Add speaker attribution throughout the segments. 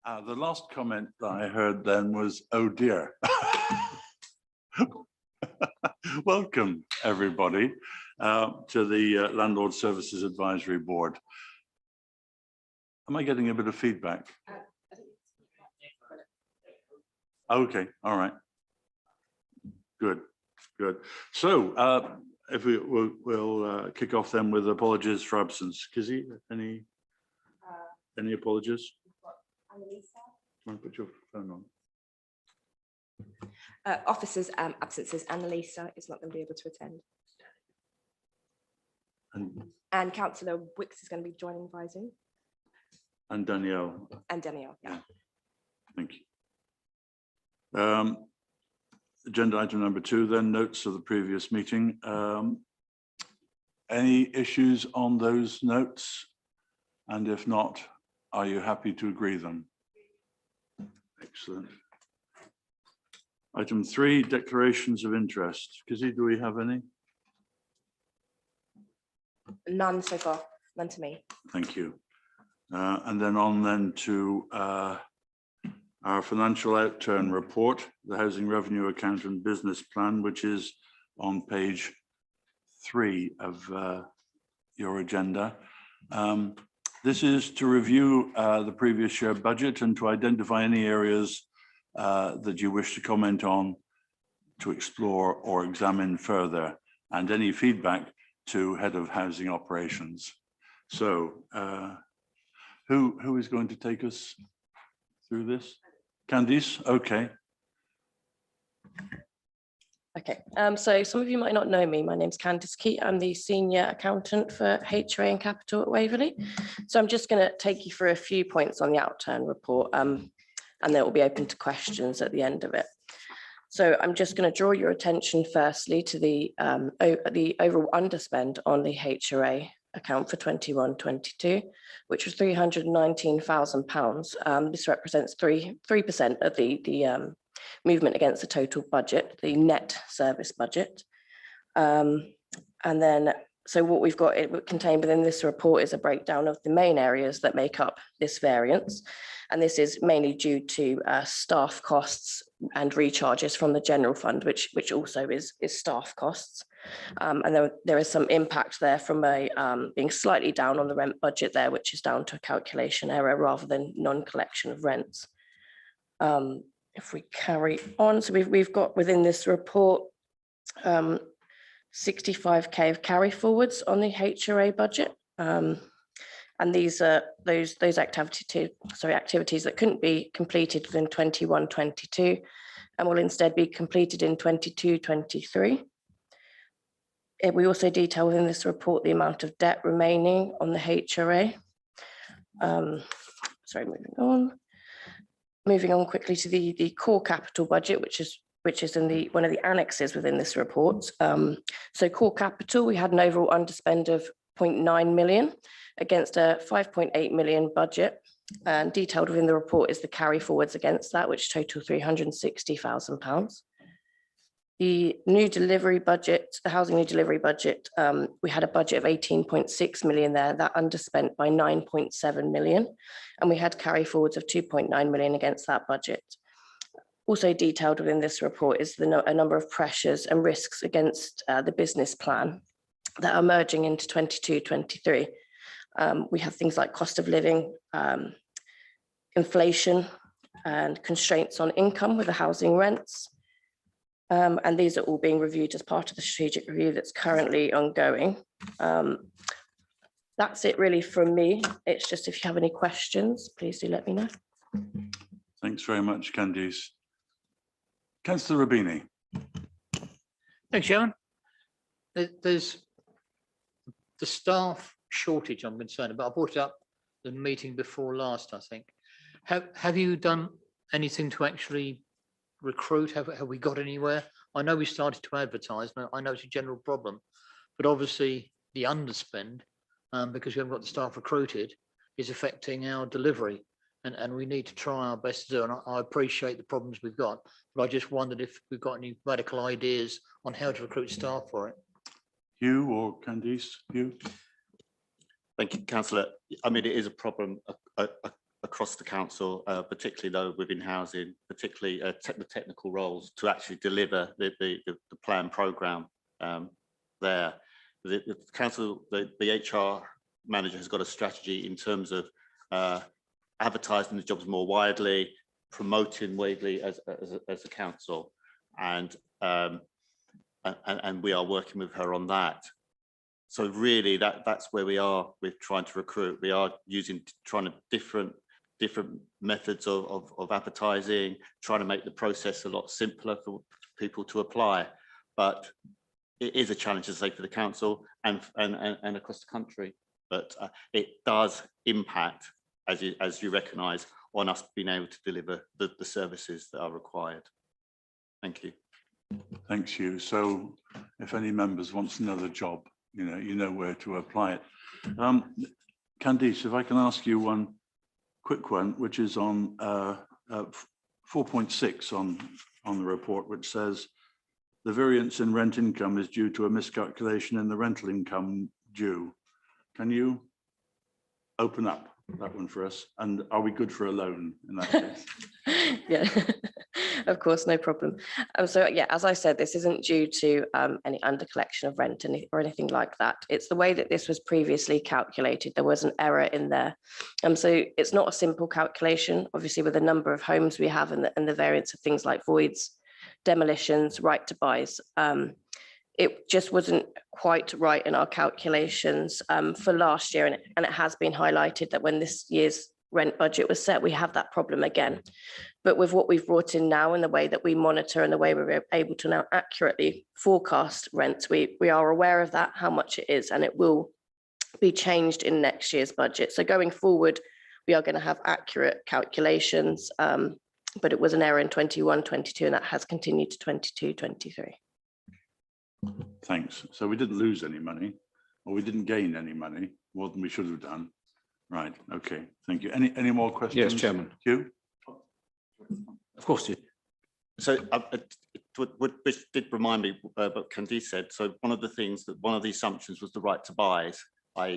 Speaker 1: The last comment that I heard then was, oh dear. Welcome, everybody, to the Landlord Services Advisory Board. Am I getting a bit of feedback? Okay, all right. Good, good. So if we'll kick off then with apologies for absence. Kizzy, any apologies? Want to put your phone on?
Speaker 2: Officers' absences. Annalisa is not going to be able to attend. And Councillor Wicks is going to be joining via Zoom.
Speaker 1: And Danielle.
Speaker 2: And Danielle, yeah.
Speaker 1: Thank you. Agenda item number 2, then notes of the previous meeting. Any issues on those notes? And if not, are you happy to agree them? Excellent. Item 3, declarations of interest. Kizzy, do we have any?
Speaker 2: None so far, none to me.
Speaker 1: Thank you. And then on then to our financial outturn report, the housing revenue account and business plan, which is on page 3 of your agenda. This is to review the previous year budget and to identify any areas that you wish to comment on, to explore or examine further, and any feedback to Head of Housing Operations. So who is going to take us through this? Candice, okay.
Speaker 3: Okay, so some of you might not know me. My name's Candice Key. I'm the Senior Accountant for HRA and Capital at Waverley. So I'm just going to take you through a few points on the outturn report, and then it will be open to questions at the end of it. So I'm just going to draw your attention firstly to the overall underspend on the HRA account for 21-22, which was £319,000. This represents 3% of the movement against the total budget, the net service budget. And then, so what we've got contained within this report is a breakdown of the main areas that make up this variance. And this is mainly due to staff costs and recharges from the general fund, which also is staff costs. And there is some impact there from being slightly down on the rent budget there, which is down to a calculation error rather than non-collection of rents. If we carry on, so we've got within this report 65k of carry forwards on the HRA budget. And these are those activities that couldn't be completed within 21-22 and will instead be completed in 22-23. We also detail within this report the amount of debt remaining on the HRA. Moving on quickly to the core capital budget, which is in one of the annexes within this report. So core capital, we had an overall underspend of 0.9 million against a 5.8 million budget, and detailed within the report is the carry forwards against that, which total £360,000. The new delivery budget, the housing new delivery budget, we had a budget of 18.6 million there, that underspent by 9.7 million. And we had carry forwards of 2.9 million against that budget. Also detailed within this report is a number of pressures and risks against the business plan that are merging into 22-23. We have things like cost of living, inflation, and constraints on income with the housing rents. And these are all being reviewed as part of the strategic review that's currently ongoing. That's it really from me. It's just if you have any questions, please do let me know.
Speaker 1: Thanks very much, Candice. Councillor Rubini.
Speaker 4: Thanks, Sharon. There's the staff shortage I'm concerned about. I brought it up the meeting before last, I think. Have you done anything to actually recruit? Have we got anywhere? I know we started to advertise, and I know it's a general problem, but obviously the underspend, because we haven't got the staff recruited, is affecting our delivery, and we need to try our best to do. And I appreciate the problems we've got, but I just wondered if we've got any radical ideas on how to recruit staff for it.
Speaker 1: Hugh or Candice? Hugh?
Speaker 5: Thank you, Councillor. I mean, it is a problem across the council, particularly though within housing, particularly the technical roles to actually deliver the planned programme there. The council, the HR manager has got a strategy in terms of advertising the jobs more widely, promoting widely as a council, and we are working with her on that. So really that's where we are with trying to recruit. We are trying different methods of advertising, trying to make the process a lot simpler for people to apply. But it is a challenge, as I say, for the council and across the country. But it does impact, as you recognise, on us being able to deliver the services that are required. Thank you.
Speaker 1: Thanks, you. So if any members wants another job, you know where to apply it. Candice, if I can ask you one quick one, which is on 4.6 on the report, which says the variance in rent income is due to a miscalculation in the rental income due. Can you open up that one for us? And are we good for a loan in that case?
Speaker 3: Yeah, of course, no problem. So yeah, as I said, this isn't due to any under collection of rent or anything like that. It's the way that this was previously calculated. There was an error in there. So it's not a simple calculation, obviously, with the number of homes we have and the variance of things like voids, demolitions, right to buys. It just wasn't quite right in our calculations for last year. And it has been highlighted that when this year's rent budget was set, we have that problem again. But with what we've brought in now and the way that we monitor and the way we're able to now accurately forecast rents, we are aware of that, how much it is, and it will be changed in next year's budget. So going forward, we are going to have accurate calculations, but it was an error in 21-22, and that has continued to 22-23.
Speaker 1: Thanks. So we didn't lose any money, or we didn't gain any money more than we should have done. Right. Okay. Thank you. Any more questions?
Speaker 6: Yes, Chairman.
Speaker 1: Hugh?
Speaker 6: Of course.
Speaker 5: So which did remind me what Candice said. So one of the assumptions was the right to buys.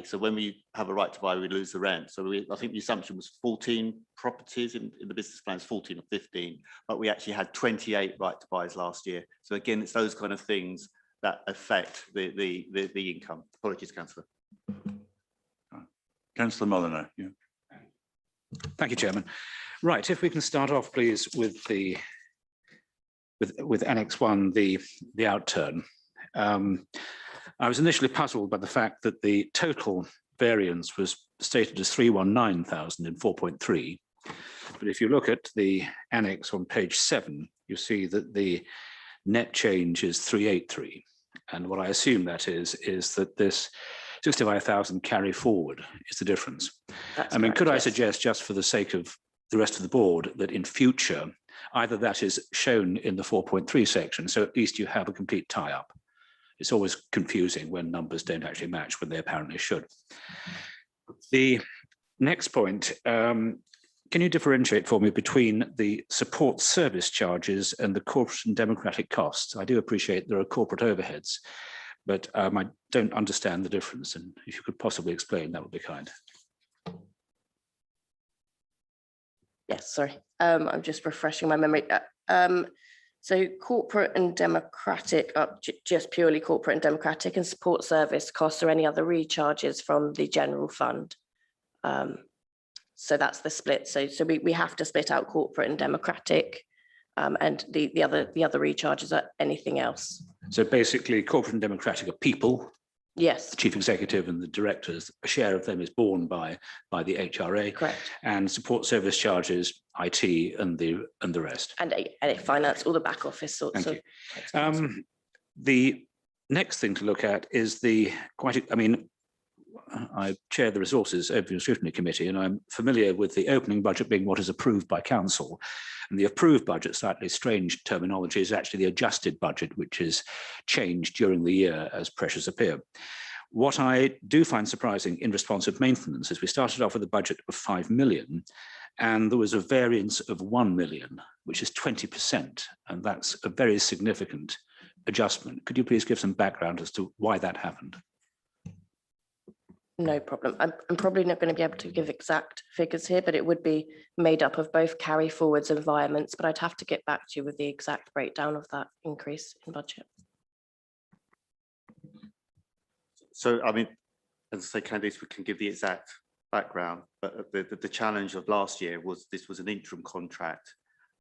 Speaker 5: So when we have a right to buy, we lose the rent. So I think the assumption was 14 properties in the business plans, 14 or 15, but we actually had 28 right to buys last year. So again, it's those kind of things that affect the income. Apologies, Councillor.
Speaker 1: Councillor Mulliner. Yeah.
Speaker 6: Thank you, Chairman. Right, if we can start off, please, with Annex 1, the outturn. I was initially puzzled by the fact that the total variance was stated as 319,000 in 4.3. But if you look at the annex on page 7, you see that the net change is 383. And what I assume that is that this 65,000 carry forward is the difference.
Speaker 3: That's
Speaker 6: I mean,
Speaker 3: correct,
Speaker 6: could I
Speaker 3: yes.
Speaker 6: suggest, just for the sake of the rest of the board, that in future, either that is shown in the 4.3 section, so at least you have a complete tie-up. It's always confusing when numbers don't actually match when they apparently should. The next point, can you differentiate for me between the support service charges and the corporate and democratic costs? I do appreciate there are corporate overheads, but I don't understand the difference. And if you could possibly explain, that would be kind.
Speaker 3: Yes, sorry. I'm just refreshing my memory. So corporate and democratic, just purely corporate and democratic, and support service costs or any other recharges from the general fund. So that's the split. So we have to split out corporate and democratic, and the other recharges are anything else.
Speaker 6: So basically, corporate and democratic are people.
Speaker 3: Yes.
Speaker 6: The chief executive and the directors. A share of them is borne by the HRA.
Speaker 3: Correct.
Speaker 6: And support service charges, IT, and the rest.
Speaker 3: And it finance all the back office sorts
Speaker 6: Thank
Speaker 3: of.
Speaker 6: you. The next thing to look at is I chair the Resources Overview and Scrutiny Committee, and I'm familiar with the opening budget being what is approved by Council. And the approved budget, slightly strange terminology, is actually the adjusted budget, which is changed during the year as pressures appear. What I do find surprising in responsive maintenance is we started off with a budget of 5 million, and there was a variance of 1 million, which is 20%, and that's a very significant adjustment. Could you please give some background as to why that happened?
Speaker 3: No problem. I'm probably not going to be able to give exact figures here, but it would be made up of both carry forwards and environments, but I'd have to get back to you with the exact breakdown of that increase in budget.
Speaker 5: So, I mean, as I say, Candice, we can give the exact background, but the challenge of last year was this was an interim contract,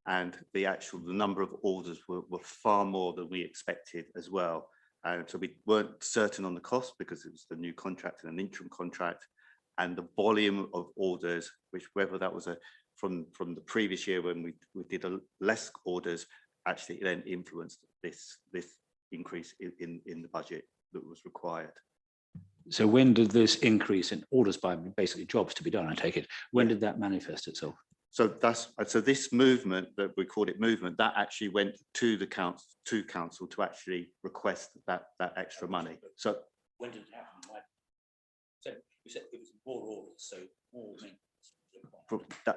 Speaker 5: and the number of orders were far more than we expected as well. And so we weren't certain on the cost because it was the new contract and an interim contract, and the volume of orders, which whether that was from the previous year when we did less orders, actually then influenced this increase in the budget that was required.
Speaker 6: So when did this increase in orders by basically jobs to be done, I take it, when did that manifest itself?
Speaker 5: So this movement, that we called it movement, that actually went to the council to actually request that extra money. So
Speaker 6: when did it happen? So you said it was more orders, so more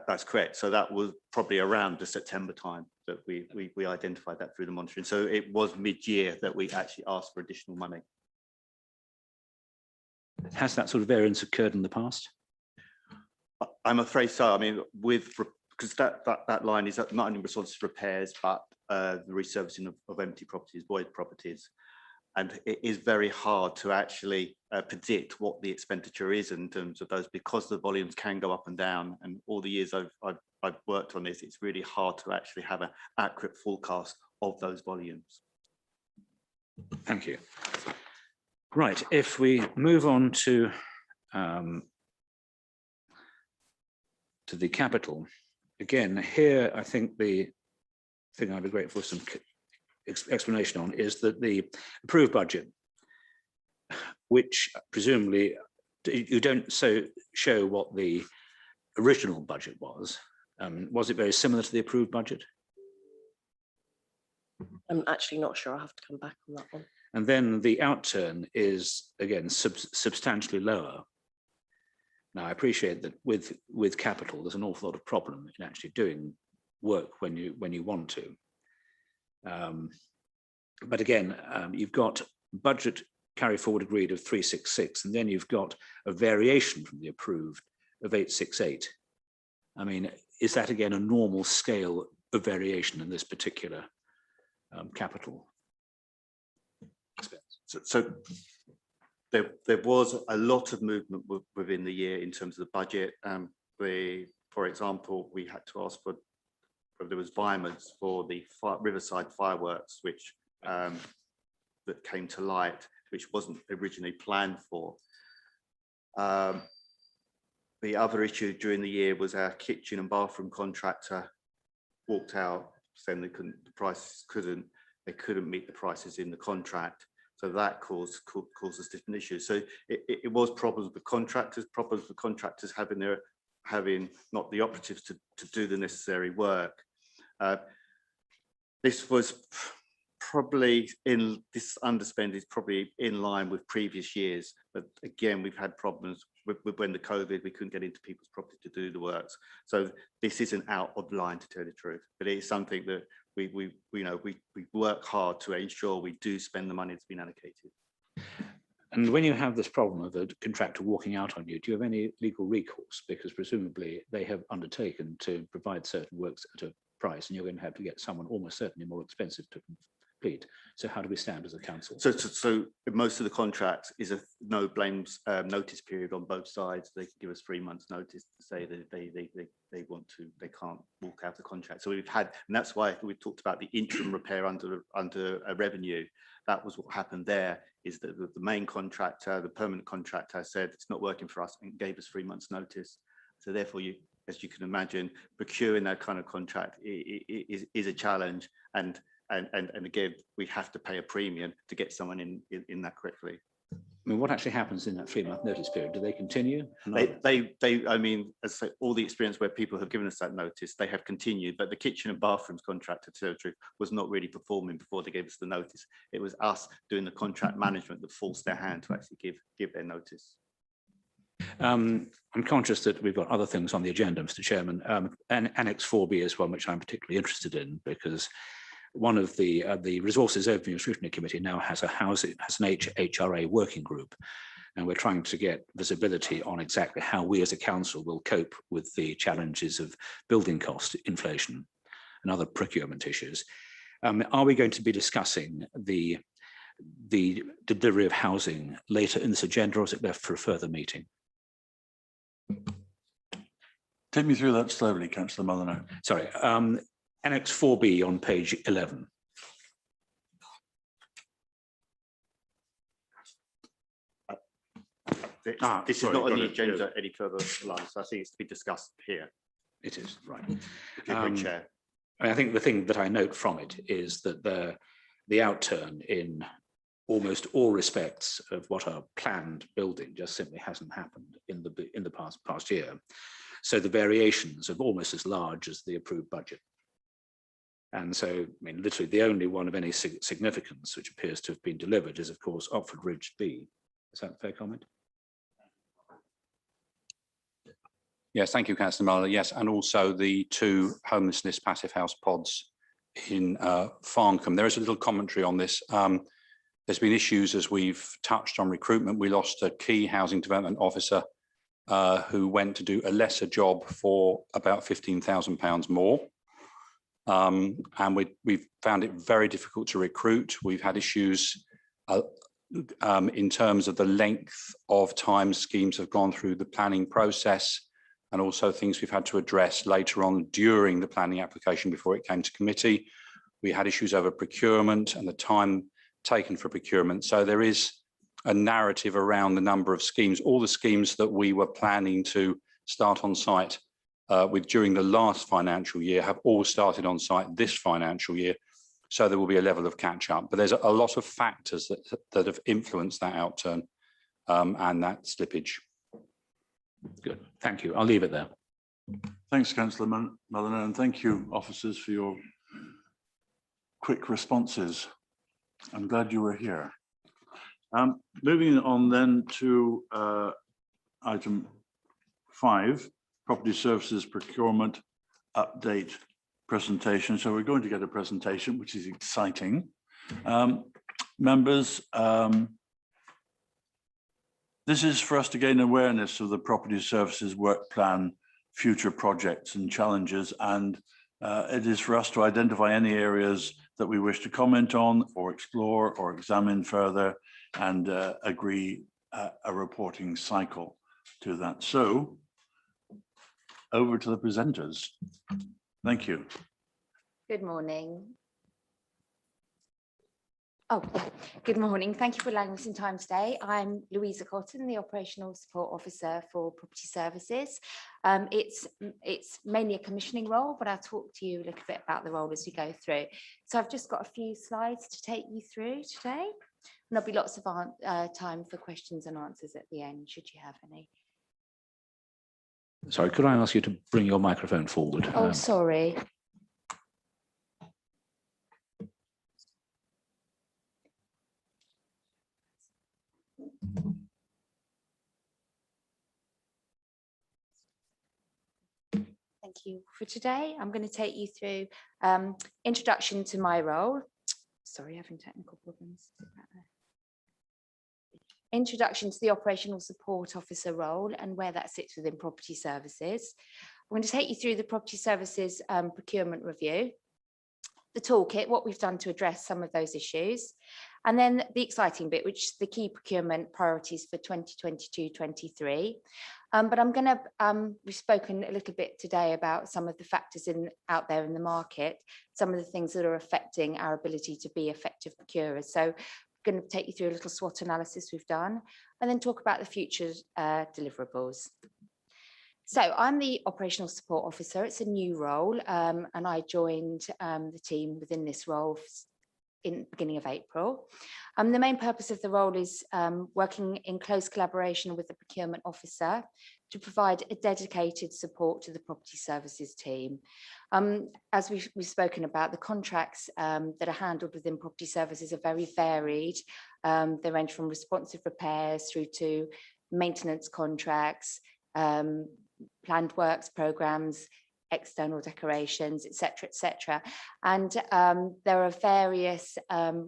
Speaker 5: that's correct. So that was probably around the September time that we identified that through the monitoring. So it was mid-year that we actually asked for additional money.
Speaker 6: Has that sort of variance occurred in the past?
Speaker 5: I'm afraid so. I mean, because that line is not only responsive to repairs, but the resurfacing of empty properties, void properties. And it is very hard to actually predict what the expenditure is in terms of those, because the volumes can go up and down. And all the years I've worked on this, it's really hard to actually have an accurate forecast of those volumes.
Speaker 6: Thank you. Right, if we move on to the capital, again, here, I think the thing I'd be grateful for some explanation on is that the approved budget, which presumably you don't show what the original budget was it very similar to the approved budget?
Speaker 3: I'm actually not sure. I'll have to come back on that one.
Speaker 6: And then the outturn is, again, substantially lower. Now, I appreciate that with capital, there's an awful lot of problem in actually doing work when you want to. But again, you've got budget carry forward agreed of 366, and then you've got a variation from the approved of 868. I mean, is that again a normal scale of variation in this particular capital expense?
Speaker 5: So there was a lot of movement within the year in terms of the budget. For example, we had to ask for there was environments for the Riverside fireworks, which that came to light, which wasn't originally planned for. The other issue during the year was our kitchen and bathroom contractor walked out saying they couldn't meet the prices in the contract. So that caused us different issues. So it was problems with contractors having not the operatives to do the necessary work. This was probably this underspend is probably in line with previous years, but again, we've had problems with when the COVID, we couldn't get into people's property to do the works. So this isn't out of line, to tell the truth, but it is something that we work hard to ensure we do spend the money that's been allocated.
Speaker 6: And when you have this problem of a contractor walking out on you, do you have any legal recourse? Because presumably they have undertaken to provide certain works at a price, and you're going to have to get someone almost certainly more expensive to complete. So how do we stand as a council? So
Speaker 5: most of the contracts is a no blames notice period on both sides. They can give us 3 months notice to say that they can't walk out the contract. So we've had, and that's why we talked about the interim repair under a revenue. That was what happened there, is that the main contractor, the permanent contractor, said it's not working for us and gave us 3 months notice. So therefore, as you can imagine, procuring that kind of contract is a challenge, and again, we have to pay a premium to get someone in that correctly.
Speaker 6: I mean, what actually happens in that 3-month notice period? Do they continue?
Speaker 5: I mean, as I say, all the experience where people have given us that notice, they have continued, but the kitchen and bathrooms contractor, to tell the truth, was not really performing before they gave us the notice. It was us doing the contract management that forced their hand to actually give their notice.
Speaker 6: I'm conscious that we've got other things on the agenda, Mr. Chairman, and Annex 4B is one which I'm particularly interested in, because one of the Resources Overview and Scrutiny Committee now has an HRA working group, And we're trying to get visibility on exactly how we as a council will cope with the challenges of building cost inflation and other procurement issues. Are we going to be discussing the delivery of housing later in this agenda, or is it left for a further meeting?
Speaker 1: Take me through that slowly, Councillor Mulliner.
Speaker 6: Sorry, Annex 4B on page 11.
Speaker 5: This is
Speaker 1: sorry,
Speaker 5: not on
Speaker 1: got
Speaker 5: the
Speaker 1: it,
Speaker 5: agenda any further along, so I think it's to be discussed here.
Speaker 6: It is, right.
Speaker 5: If you could, Chair.
Speaker 6: I think the thing that I note from it is that the outturn in almost all respects of what are planned building just simply hasn't happened in the past year. So the variations are almost as large as the approved budget. And so, I mean, literally the only one of any significance which appears to have been delivered is, of course, Oxford Ridge B. Is that a fair comment?
Speaker 7: Yes, thank you, Councillor Muller. Yes, and also the 2 homelessness passive house pods in Farncombe. There is a little commentary on this. There's been issues as we've touched on recruitment. We lost a key housing development officer who went to do a lesser job for about £15,000 more. And we've found it very difficult to recruit. We've had issues in terms of the length of time schemes have gone through the planning process, and also things we've had to address later on during the planning application before it came to committee. We had issues over procurement and the time taken for procurement. So there is a narrative around the number of schemes. All the schemes that we were planning to start on site with during the last financial year have all started on site this financial year. So there will be a level of catch up, but there's a lot of factors that have influenced that outturn and that slippage.
Speaker 6: Good, thank you. I'll leave it there.
Speaker 1: Thanks, Councillor Mulliner, and thank you, officers, for your quick responses. I'm glad you were here. Moving on then to item 5, property services procurement update presentation. So we're going to get a presentation, which is exciting. Members, this is for us to gain awareness of the property services work plan, future projects and challenges, and it is for us to identify any areas that we wish to comment on or explore or examine further and agree a reporting cycle to that. So over to the presenters. Thank you.
Speaker 8: Good morning. Oh, yeah. Good morning. Thank you for allowing us in time today. I'm Louisa Cotton, the Operational Support Officer for Property Services. It's mainly a commissioning role, but I'll talk to you a little bit about the role as we go through. So I've just got a few slides to take you through today. And there'll be lots of time for questions and answers at the end, should you have any.
Speaker 6: Sorry, could I ask you to bring your microphone forward?
Speaker 8: Oh, sorry. Thank you. For today, I'm going to take you through introduction to my role. Sorry, having technical problems. Introduction to the Operational Support Officer role and where that sits within property services. I'm going to take you through the property services procurement review, the toolkit, what we've done to address some of those issues, and then the exciting bit, which is the key procurement priorities for 2022-23. But I'm going to, we've spoken a little bit today about some of the factors out there in the market, some of the things that are affecting our ability to be effective procurers. So I'm going to take you through a little SWOT analysis we've done, and then talk about the future deliverables. So I'm the Operational Support Officer. It's a new role, and I joined the team within this role in the beginning of April. The main purpose of the role is working in close collaboration with the procurement officer to provide a dedicated support to the property services team. As we've spoken about, the contracts that are handled within property services are very varied. They range from responsive repairs through to maintenance contracts, planned works programs, external decorations, etc., etc. And there are various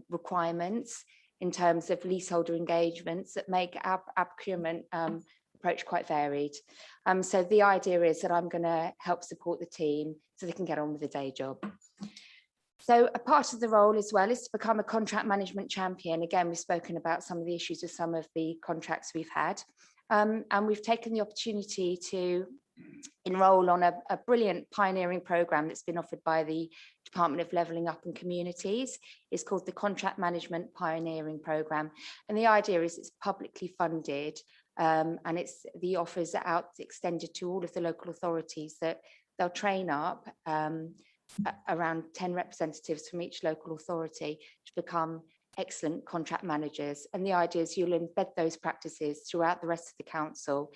Speaker 8: requirements in terms of leaseholder engagements that make our procurement approach quite varied. So the idea is that I'm going to help support the team so they can get on with the day job. So a part of the role as well is to become a contract management champion. Again, we've spoken about some of the issues with some of the contracts we've had. And we've taken the opportunity to enroll on a brilliant pioneering programme that's been offered by the Department of Levelling Up and Communities. It's called the Contract Management Pioneering Programme. And the idea is it's publicly funded, and the offers are out extended to all of the local authorities that they'll train up around 10 representatives from each local authority to become excellent contract managers. And the idea is you'll embed those practices throughout the rest of the council.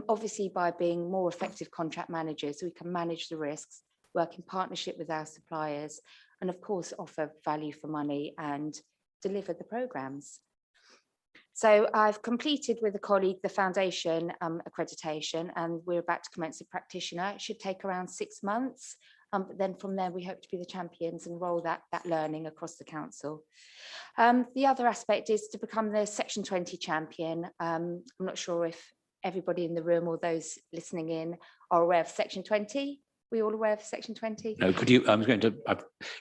Speaker 8: Obviously, by being more effective contract managers, we can manage the risks, work in partnership with our suppliers, and of course, offer value for money and deliver the programmes. So I've completed with a colleague the foundation accreditation, and we're about to commence a practitioner. It should take around 6 months. But then from there, we hope to be the champions and roll that learning across the council. The other aspect is to become the Section 20 champion. I'm not sure if everybody in the room or those listening in are aware of Section 20. We all aware of Section 20?
Speaker 6: No, could you, I was going to,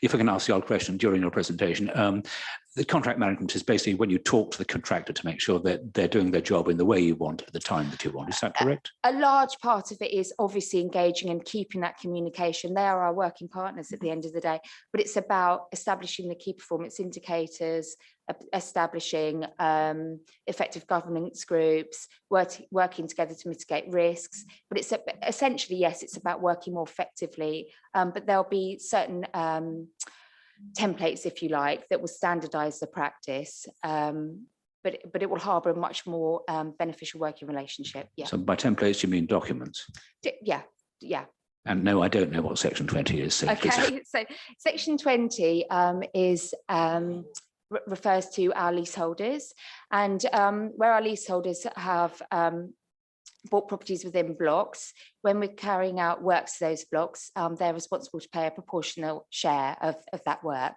Speaker 6: if I can ask the odd question during your presentation, the contract management is basically when you talk to the contractor to make sure that they're doing their job in the way you want at the time that you want. Is that correct?
Speaker 8: A large part of it is obviously engaging and keeping that communication. They are our working partners at the end of the day, but it's about establishing the key performance indicators, establishing effective governance groups, working together to mitigate risks. But it's essentially, yes, it's about working more effectively, but there'll be certain templates, if you like, that will standardize the practice, but it will harbour a much more beneficial working relationship. Yeah.
Speaker 6: So by templates, you mean documents?
Speaker 8: Yeah.
Speaker 6: And no, I don't know what Section 20 is. So
Speaker 8: okay, so Section 20 refers to our leaseholders, and where our leaseholders have bought properties within blocks, when we're carrying out works to those blocks, they're responsible to pay a proportional share of that work.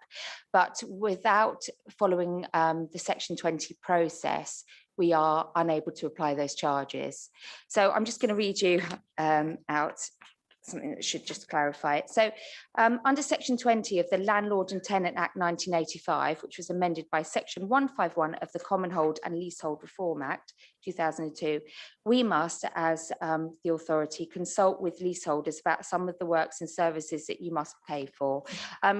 Speaker 8: But without following the Section 20 process, we are unable to apply those charges. So I'm just going to read you out something that should just clarify it. So under Section 20 of the Landlord and Tenant Act 1985, which was amended by Section 151 of the Common Hold and Leasehold Reform Act 2002, we must, as the authority, consult with leaseholders about some of the works and services that you must pay for.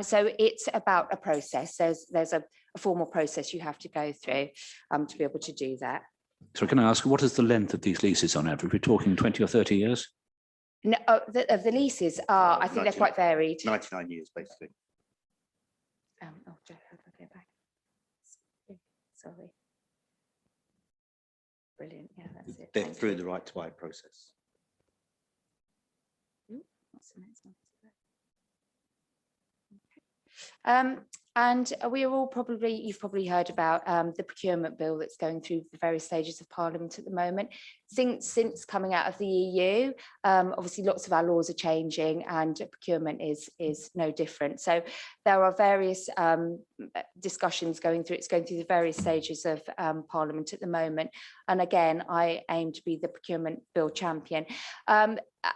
Speaker 8: So it's about a process. There's a formal process you have to go through to be able to do that.
Speaker 6: So can I ask, what is the length of these leases on average? We're talking 20 or 30 years?
Speaker 8: No, the leases are, I think they're quite varied.
Speaker 5: 99 years, basically.
Speaker 8: Oh, Joe, how do I go back? Sorry. Brilliant, yeah, that's it.
Speaker 5: They're
Speaker 8: Thank
Speaker 5: through
Speaker 8: you.
Speaker 5: the right to buy process.
Speaker 8: What's the next one? Okay. And we are all you've probably heard about the procurement bill that's going through the various stages of Parliament at the moment. Since coming out of the EU, obviously lots of our laws are changing, and procurement is no different. So there are various discussions going through. It's going through the various stages of Parliament at the moment. And again, I aim to be the procurement bill champion.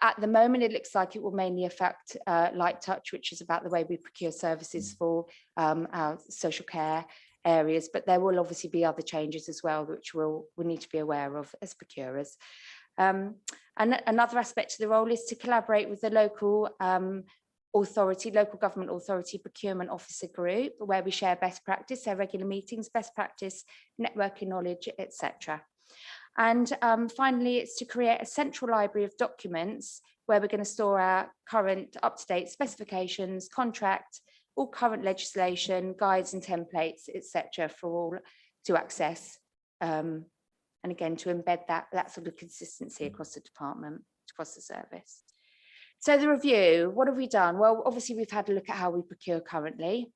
Speaker 8: At the moment, it looks like it will mainly affect light touch, which is about the way we procure services for our social care areas, but there will obviously be other changes as well, which we'll need to be aware of as procurers. And another aspect to the role is to collaborate with the local local government authority procurement officer group, where we share best practice, our regular meetings, best practice, networking knowledge, etc. And finally, it's to create a central library of documents where we're going to store our current up-to-date specifications, contract, all current legislation, guides and templates, etc., for all to access. And again, to embed that sort of consistency across the department, across the service. So the review, what have we done? Well, obviously, we've had a look at how we procure currently.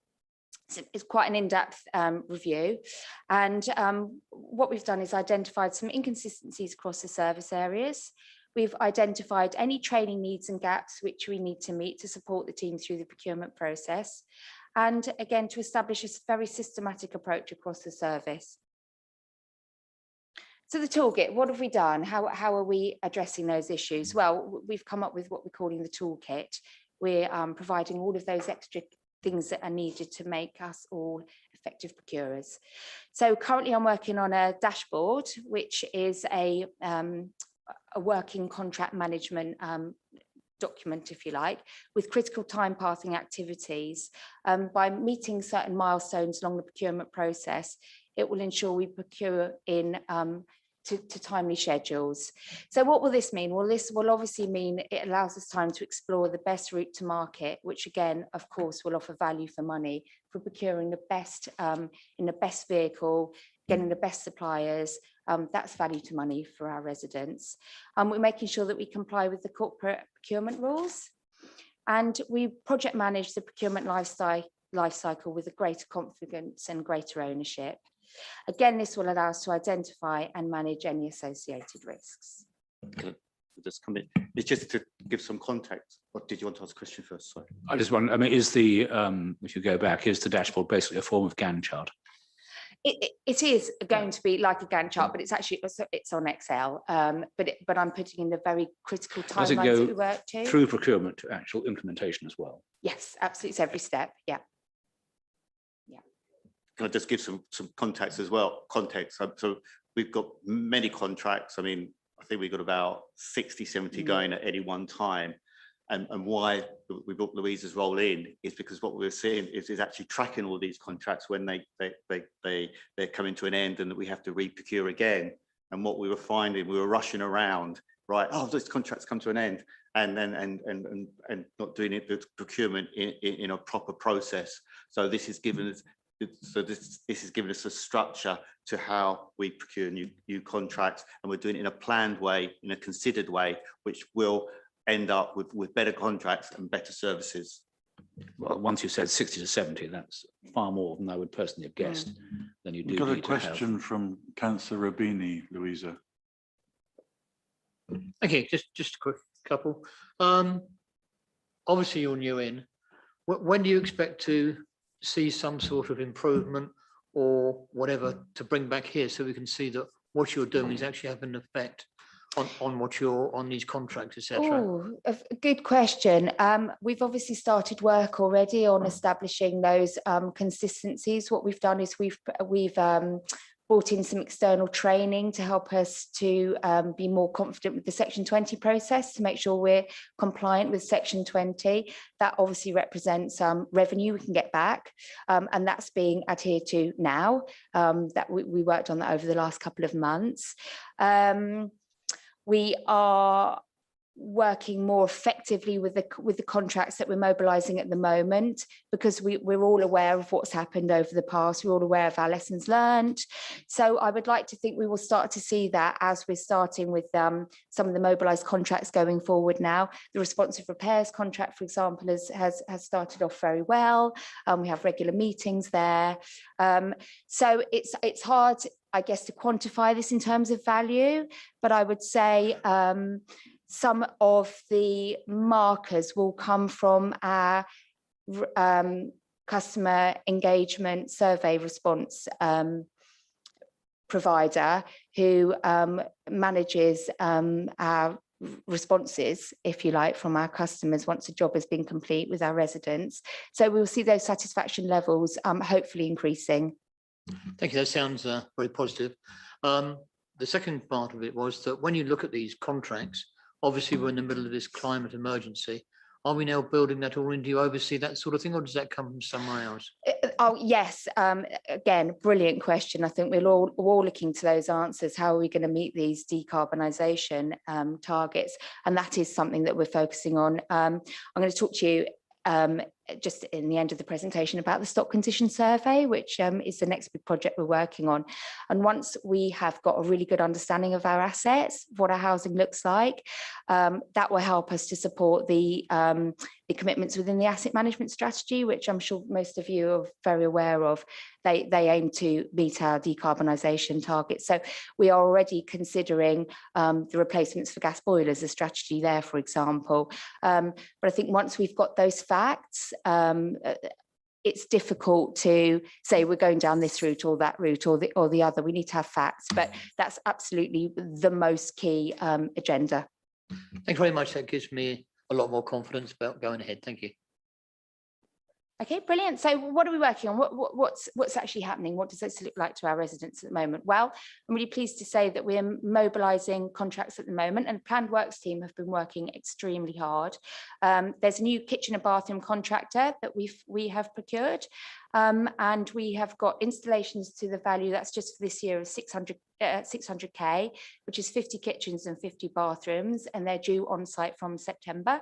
Speaker 8: So it's quite an in-depth review. And what we've done is identified some inconsistencies across the service areas. We've identified any training needs and gaps which we need to meet to support the team through the procurement process. and again, to establish a very systematic approach across the service. So the toolkit, what have we done? How are we addressing those issues? Well, we've come up with what we're calling the toolkit. We're providing all of those extra things that are needed to make us all effective procurers. So currently I'm working on a dashboard, which is a working contract management document, if you like, with critical time passing activities. By meeting certain milestones along the procurement process, it will ensure we procure in to timely schedules. So what will this mean? Well, this will obviously mean it allows us time to explore the best route to market, which again, of course, will offer value for money for procuring the best in the best vehicle, getting the best suppliers. That's value to money for our residents. We're making sure that we comply with the corporate procurement rules, and we project manage the procurement life cycle with a greater confidence and greater ownership. Again, this will allow us to identify and manage any associated risks.
Speaker 5: Just come in. It's just to give some context. Or did you want to ask a question first? Sorry.
Speaker 6: I just want, I mean, is the, if you go back, is the dashboard basically a form of Gantt chart?
Speaker 8: It is going to be like a Gantt chart, but it's actually it's on Excel. But I'm putting in the very critical
Speaker 6: Does it
Speaker 8: timelines that we
Speaker 6: go
Speaker 8: work to.
Speaker 6: through procurement to actual implementation as well?
Speaker 8: Yes, absolutely. It's every step. Yeah.
Speaker 5: Can I just give some context as well? Context. So we've got many contracts. I mean, I think we've got about 60, 70 going at any one time. And why we brought Louisa's role in is because what we're seeing is actually tracking all these contracts when they're coming to an end and that we have to re-procure again. And what we were finding, we were rushing around, right? Oh, those contracts come to an end, and not doing it with procurement in a proper process. So this has given us. So this has given us a structure to how we procure new contracts, and we're doing it in a planned way, in a considered way, which will end up with better contracts and better services.
Speaker 6: Well, once you said 60 to 70, that's far more than I would personally have guessed. Than you do.
Speaker 1: We've got a
Speaker 6: need to have.
Speaker 1: question from Councillor Rabini, Louisa.
Speaker 4: Okay, just a quick couple. Obviously you're new in. When do you expect to see some sort of improvement or whatever to bring back here, so we can see that what you're doing is actually having an effect on what you're on these contracts, etc.?
Speaker 8: Oh, a good question. We've obviously started work already on establishing those consistencies. What we've done is we've brought in some external training to help us to be more confident with the Section 20 process, to make sure we're compliant with Section 20. That obviously represents revenue we can get back, and that's being adhered to now. That we worked on that over the last couple of months. We are working more effectively with the contracts that we're mobilising at the moment, because we're all aware of what's happened over the past. We're all aware of our lessons learned. So I would like to think we will start to see that as we're starting with some of the mobilised contracts going forward now. The responsive repairs contract, for example, has started off very well. We have regular meetings there. So it's hard, I guess, to quantify this in terms of value, but I would say some of the markers will come from our customer engagement survey response provider, who manages our responses, if you like, from our customers once a job has been complete with our residents. So we'll see those satisfaction levels hopefully increasing.
Speaker 4: Thank you. That sounds very positive. The second part of it was that when you look at these contracts, obviously we're in the middle of this climate emergency. Are we now building that all in? Do you oversee that sort of thing, or does that come from somewhere else?
Speaker 8: Oh, yes. Again, brilliant question. I think we're all looking to those answers. How are we going to meet these decarbonisation targets? And that is something that we're focusing on. I'm going to talk to you just in the end of the presentation about the stock condition survey, which is the next big project we're working on. And once we have got a really good understanding of our assets, what our housing looks like, that will help us to support the commitments within the asset management strategy, which I'm sure most of you are very aware of. They aim to meet our decarbonisation targets. So we are already considering the replacements for gas boilers, a strategy there, for example. But I think once we've got those facts, it's difficult to say we're going down this route or that route or the other. We need to have facts, but that's absolutely the most key agenda.
Speaker 4: Thanks very much. That gives me a lot more confidence about going ahead. Thank you.
Speaker 8: Okay, brilliant. So what are we working on? What's actually happening? What does this look like to our residents at the moment? Well, I'm really pleased to say that we're mobilising contracts at the moment, and planned works team have been working extremely hard. There's a new kitchen and bathroom contractor that we have procured, and we have got installations to the value that's just for this year of 600k, which is 50 kitchens and 50 bathrooms, and they're due on site from September.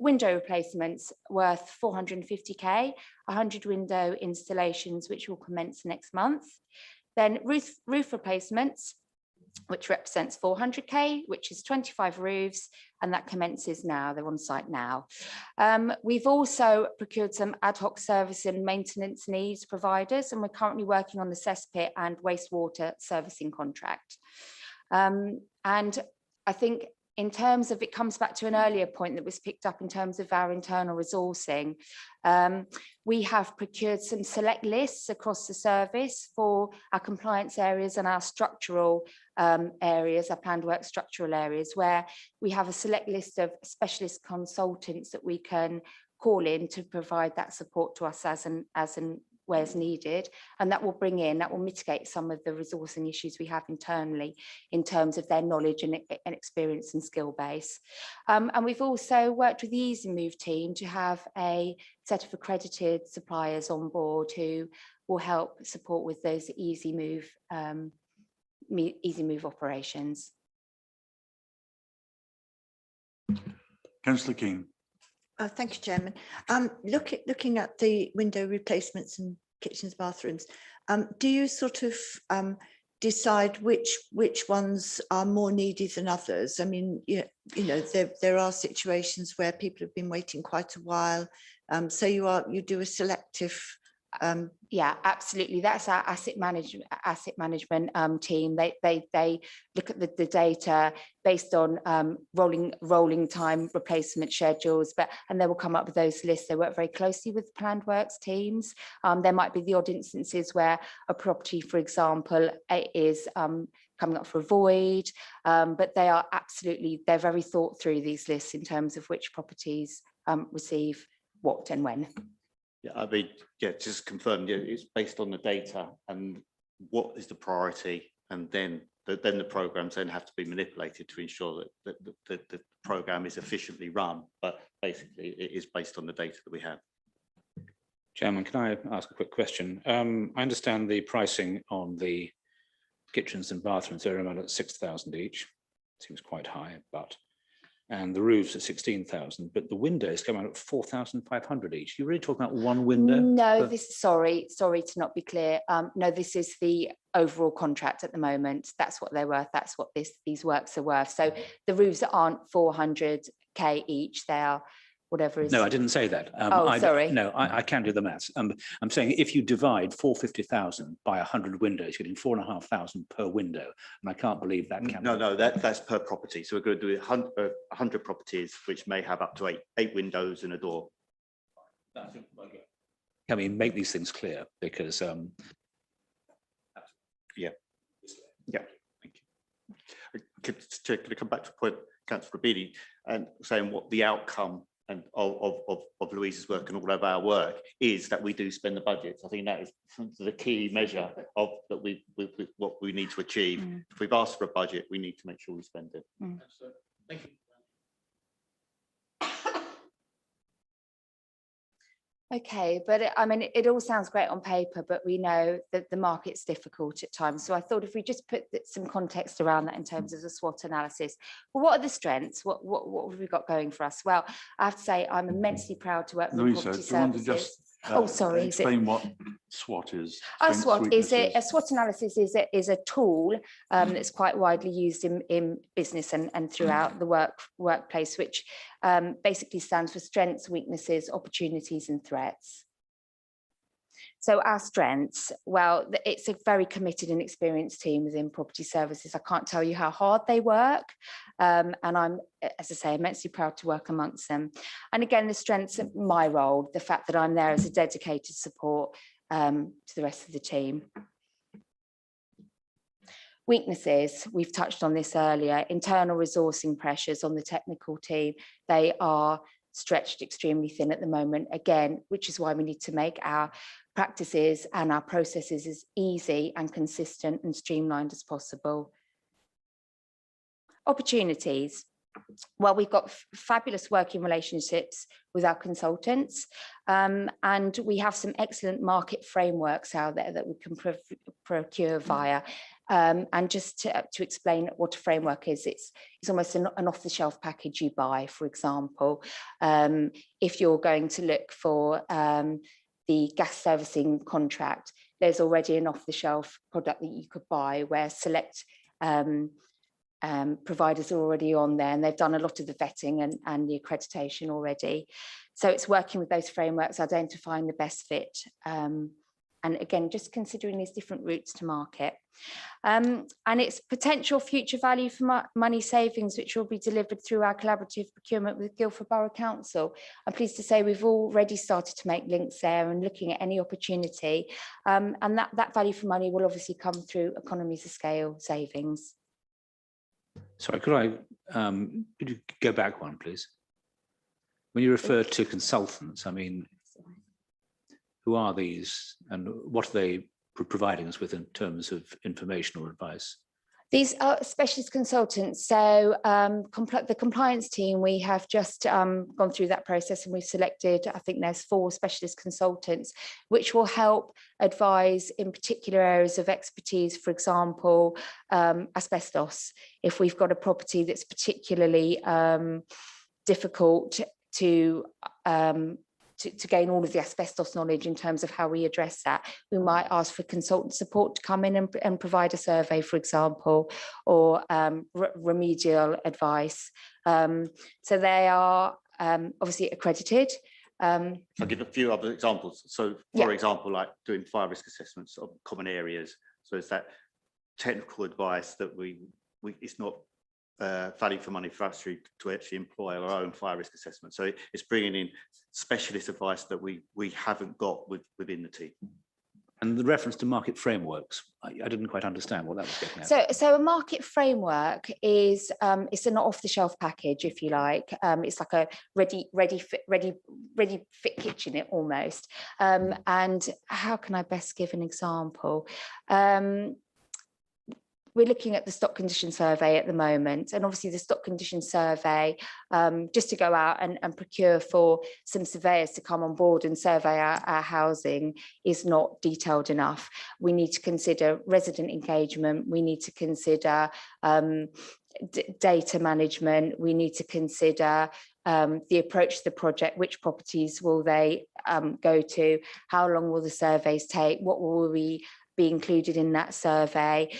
Speaker 8: Window replacements worth 450k, 100 window installations, which will commence next month. Then roof replacements, which represents 400k, which is 25 roofs, and that commences now. They're on site now. We've also procured some ad hoc service and maintenance needs providers, and we're currently working on the cesspit and wastewater servicing contract. And I think in terms of, it comes back to an earlier point that was picked up in terms of our internal resourcing. We have procured some select lists across the service for our compliance areas and our structural areas, our planned work structural areas, where we have a select list of specialist consultants that we can call in to provide that support to us as and where's needed, and that will mitigate some of the resourcing issues we have internally in terms of their knowledge and experience and skill base. And we've also worked with the Easy Move team to have a set of accredited suppliers on board who will help support with those Easy Move operations.
Speaker 1: Councillor King.
Speaker 9: Thank you, Chairman. Looking at the window replacements and kitchens, bathrooms, do you sort of decide which ones are more needed than others? I mean, you know, there are situations where people have been waiting quite a while, so you do a selective.
Speaker 8: Yeah, absolutely. That's our asset management team. They look at the data based on rolling time replacement schedules, and they will come up with those lists. They work very closely with planned works teams. There might be the odd instances where a property, for example, is coming up for a void, but they're very thought through, these lists, in terms of which properties receive what and when.
Speaker 5: Yeah, I mean, yeah, just confirm, yeah, it's based on the data and what is the priority, and then the programs then have to be manipulated to ensure that the program is efficiently run, but basically it is based on the data that we have.
Speaker 6: Chairman, can I ask a quick question? I understand the pricing on the kitchens and bathrooms, they're around at 6,000 each. Seems quite high, and the roofs are 16,000, but the windows come out at 4,500 each. You're really talking about one window?
Speaker 8: No, sorry to not be clear. No, this is the overall contract at the moment. That's what they're worth. That's what these works are worth. So the roofs aren't 400k each. They are whatever is.
Speaker 6: No, I didn't say that.
Speaker 8: Sorry.
Speaker 6: No, I can do the maths. I'm saying if you divide 450,000 by 100 windows, you're getting 4,500 per window. And I can't believe that.
Speaker 5: No, that's per property. So we're going to do 100 properties, which may have up to eight windows and a door.
Speaker 6: I mean, make these things clear, because
Speaker 5: yeah.
Speaker 6: Thank you.
Speaker 5: Could I come back to a point, Councillor Rabini, and saying what the outcome and of Louise's work and all of our work is, that we do spend the budgets. I think that is the key measure of that what we need to achieve. If we've asked for a budget, we need to make sure we spend it.
Speaker 4: Thank you.
Speaker 8: Okay, but I mean, it all sounds great on paper, but we know that the market's difficult at times. So I thought if we just put some context around that in terms of the SWOT analysis, well, what are the strengths? What have we got going for us? Well, I have to say I'm immensely proud to work with
Speaker 1: Louisa,
Speaker 8: property
Speaker 1: do you want to
Speaker 8: services.
Speaker 1: just
Speaker 8: Sorry.
Speaker 1: explain what SWOT is?
Speaker 8: Oh,
Speaker 1: Strengths,
Speaker 8: SWOT is a
Speaker 1: weaknesses.
Speaker 8: SWOT analysis is a tool that's quite widely used in business and throughout the workplace, which basically stands for strengths, weaknesses, opportunities, and threats. So our strengths, well, it's a very committed and experienced team within property services. I can't tell you how hard they work. And I'm, as I say, immensely proud to work amongst them. And again, the strengths of my role, the fact that I'm there as a dedicated support to the rest of the team. Weaknesses, we've touched on this earlier, internal resourcing pressures on the technical team. They are stretched extremely thin at the moment, again, which is why we need to make our practices and our processes as easy and consistent and streamlined as possible. Opportunities. Well, we've got fabulous working relationships with our consultants, and we have some excellent market frameworks out there that we can procure via. And just to explain what a framework is, it's almost an off-the-shelf package you buy. For example, if you're going to look for the gas servicing contract, there's already an off-the-shelf product that you could buy where select providers are already on there, and they've done a lot of the vetting and the accreditation already. So it's working with those frameworks, identifying the best fit, and again, just considering these different routes to market. And it's potential future value for money savings, which will be delivered through our collaborative procurement with Guildford Borough Council. I'm pleased to say we've already started to make links there and looking at any opportunity. And that value for money will obviously come through economies of scale savings.
Speaker 6: Sorry, could you go back one, please? When you refer to consultants, I mean, who are these and what are they providing us with in terms of information or advice?
Speaker 8: These are specialist consultants. So the compliance team, we have just gone through that process and we've selected, I think there's 4 specialist consultants, which will help advise in particular areas of expertise, for example, asbestos. If we've got a property that's particularly difficult to gain all of the asbestos knowledge in terms of how we address that, we might ask for consultant support to come in and provide a survey, for example, or remedial advice. So they are obviously accredited.
Speaker 5: I'll give a few other examples. So, for example, like doing fire risk assessments of common areas. So it's that technical advice that it's not value for money for us to actually employ our own fire risk assessment. So it's bringing in specialist advice that we haven't got within the team.
Speaker 6: And the reference to market frameworks, I didn't quite understand what that was getting at.
Speaker 8: So a market framework is it's an off-the-shelf package, if you like. It's like a ready fit kitchen almost. And how can I best give an example? We're looking at the stock condition survey at the moment, and obviously the stock condition survey, just to go out and procure for some surveyors to come on board and survey our housing is not detailed enough. We need to consider resident engagement, we need to consider data management, we need to consider the approach to the project, which properties will they go to, how long will the surveys take, what will we be included in that survey.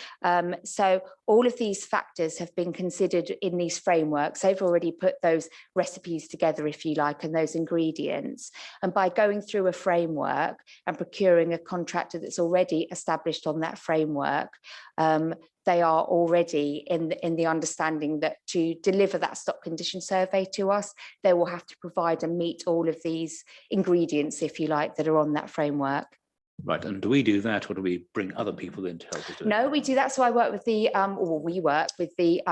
Speaker 8: So all of these factors have been considered in these frameworks. They've already put those recipes together, if you like, and those ingredients. And by going through a framework and procuring a contractor that's already established on that framework, they are already in the understanding that to deliver that stock condition survey to us, they will have to provide and meet all of these ingredients, if you like, that are on that framework.
Speaker 6: Right, and do we do that, or do we bring other people in to help us do it?
Speaker 8: No, we do that. So I work with the, we work with the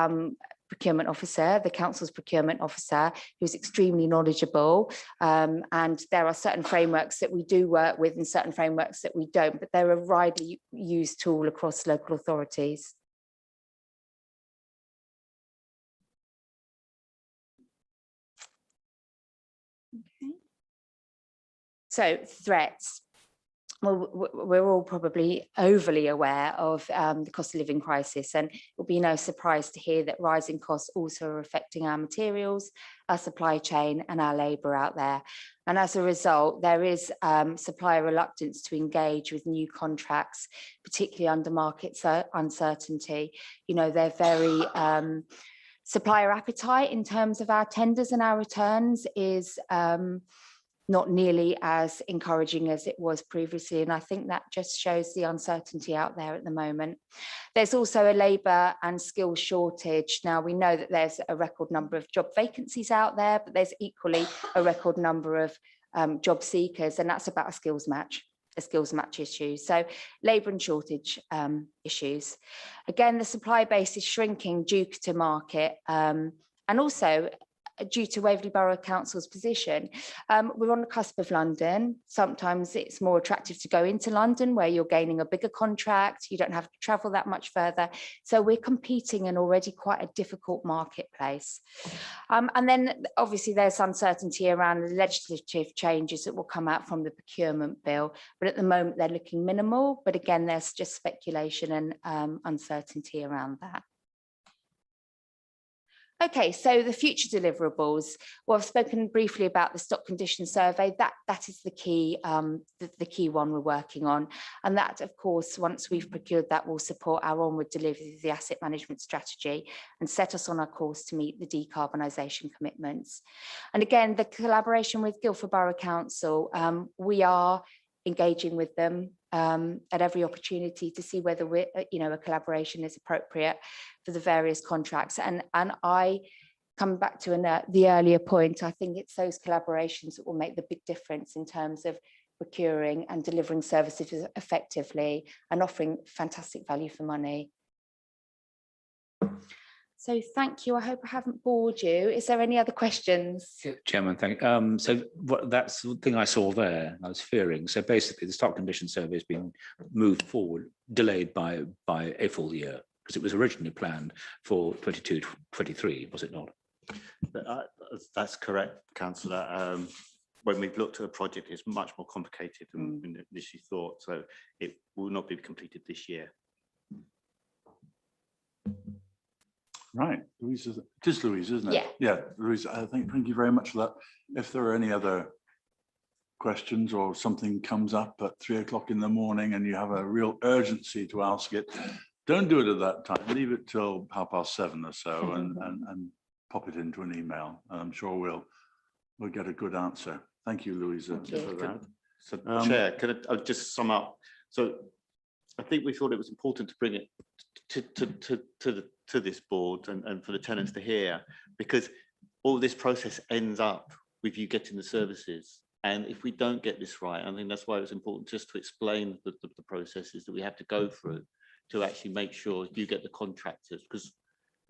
Speaker 8: procurement officer, the council's procurement officer, who's extremely knowledgeable. And there are certain frameworks that we do work with and certain frameworks that we don't, but they're a widely used tool across local authorities. Okay. So threats. Well, we're all probably overly aware of the cost of living crisis, and it will be no surprise to hear that rising costs also are affecting our materials, our supply chain and our labour out there. And as a result, there is supplier reluctance to engage with new contracts, particularly under market uncertainty. You know, they're very supplier appetite in terms of our tenders and our returns is not nearly as encouraging as it was previously. And I think that just shows the uncertainty out there at the moment. There's also a labour and skills shortage. Now, we know that there's a record number of job vacancies out there, but there's equally a record number of job seekers, and that's about a skills match issue. So labour and shortage issues. Again, the supply base is shrinking due to market and also due to Waverley Borough Council's position. We're on the cusp of London. Sometimes it's more attractive to go into London where you're gaining a bigger contract. You don't have to travel that much further. So we're competing in already quite a difficult marketplace. And then obviously there's uncertainty around the legislative changes that will come out from the procurement bill. But at the moment they're looking minimal. But again, there's just speculation and uncertainty around that. Okay, so the future deliverables. Well, I've spoken briefly about the stock condition survey. That is the key one we're working on. And that, of course, once we've procured that, will support our onward delivery of the asset management strategy and set us on our course to meet the decarbonisation commitments. And again, the collaboration with Guildford Borough Council, we are engaging with them at every opportunity to see whether a collaboration is appropriate for the various contracts. And I come back to the earlier point, I think it's those collaborations that will make the big difference in terms of procuring and delivering services effectively and offering fantastic value for money. So thank you. I hope I haven't bored you. Is there any other questions?
Speaker 6: Yeah, Chairman, thank you. So that's the thing I saw there, I was fearing. So basically the stock condition survey has been moved forward, delayed by a full year, because it was originally planned for 22-23, was it not?
Speaker 5: That's correct, Councillor. When we've looked at the project, it's much more complicated than initially thought. So it will not be completed this year.
Speaker 1: Right, Louise, it is Louise, isn't it?
Speaker 8: Yeah.
Speaker 1: Yeah, Louise, thank you very much for that. If there are any other questions or something comes up at 3 o'clock in the morning and you have a real urgency to ask it, don't do it at that time. Leave it till 7:30 or so and pop it into an email. And I'm sure we'll get a good answer. Thank you, Louisa, for that.
Speaker 5: So, Chair, can I just sum up? So I think we thought it was important to bring it to this board and for the tenants to hear, because all this process ends up with you getting the services. And if we don't get this right, I think that's why it was important just to explain the processes that we have to go through to actually make sure you get the contractors, because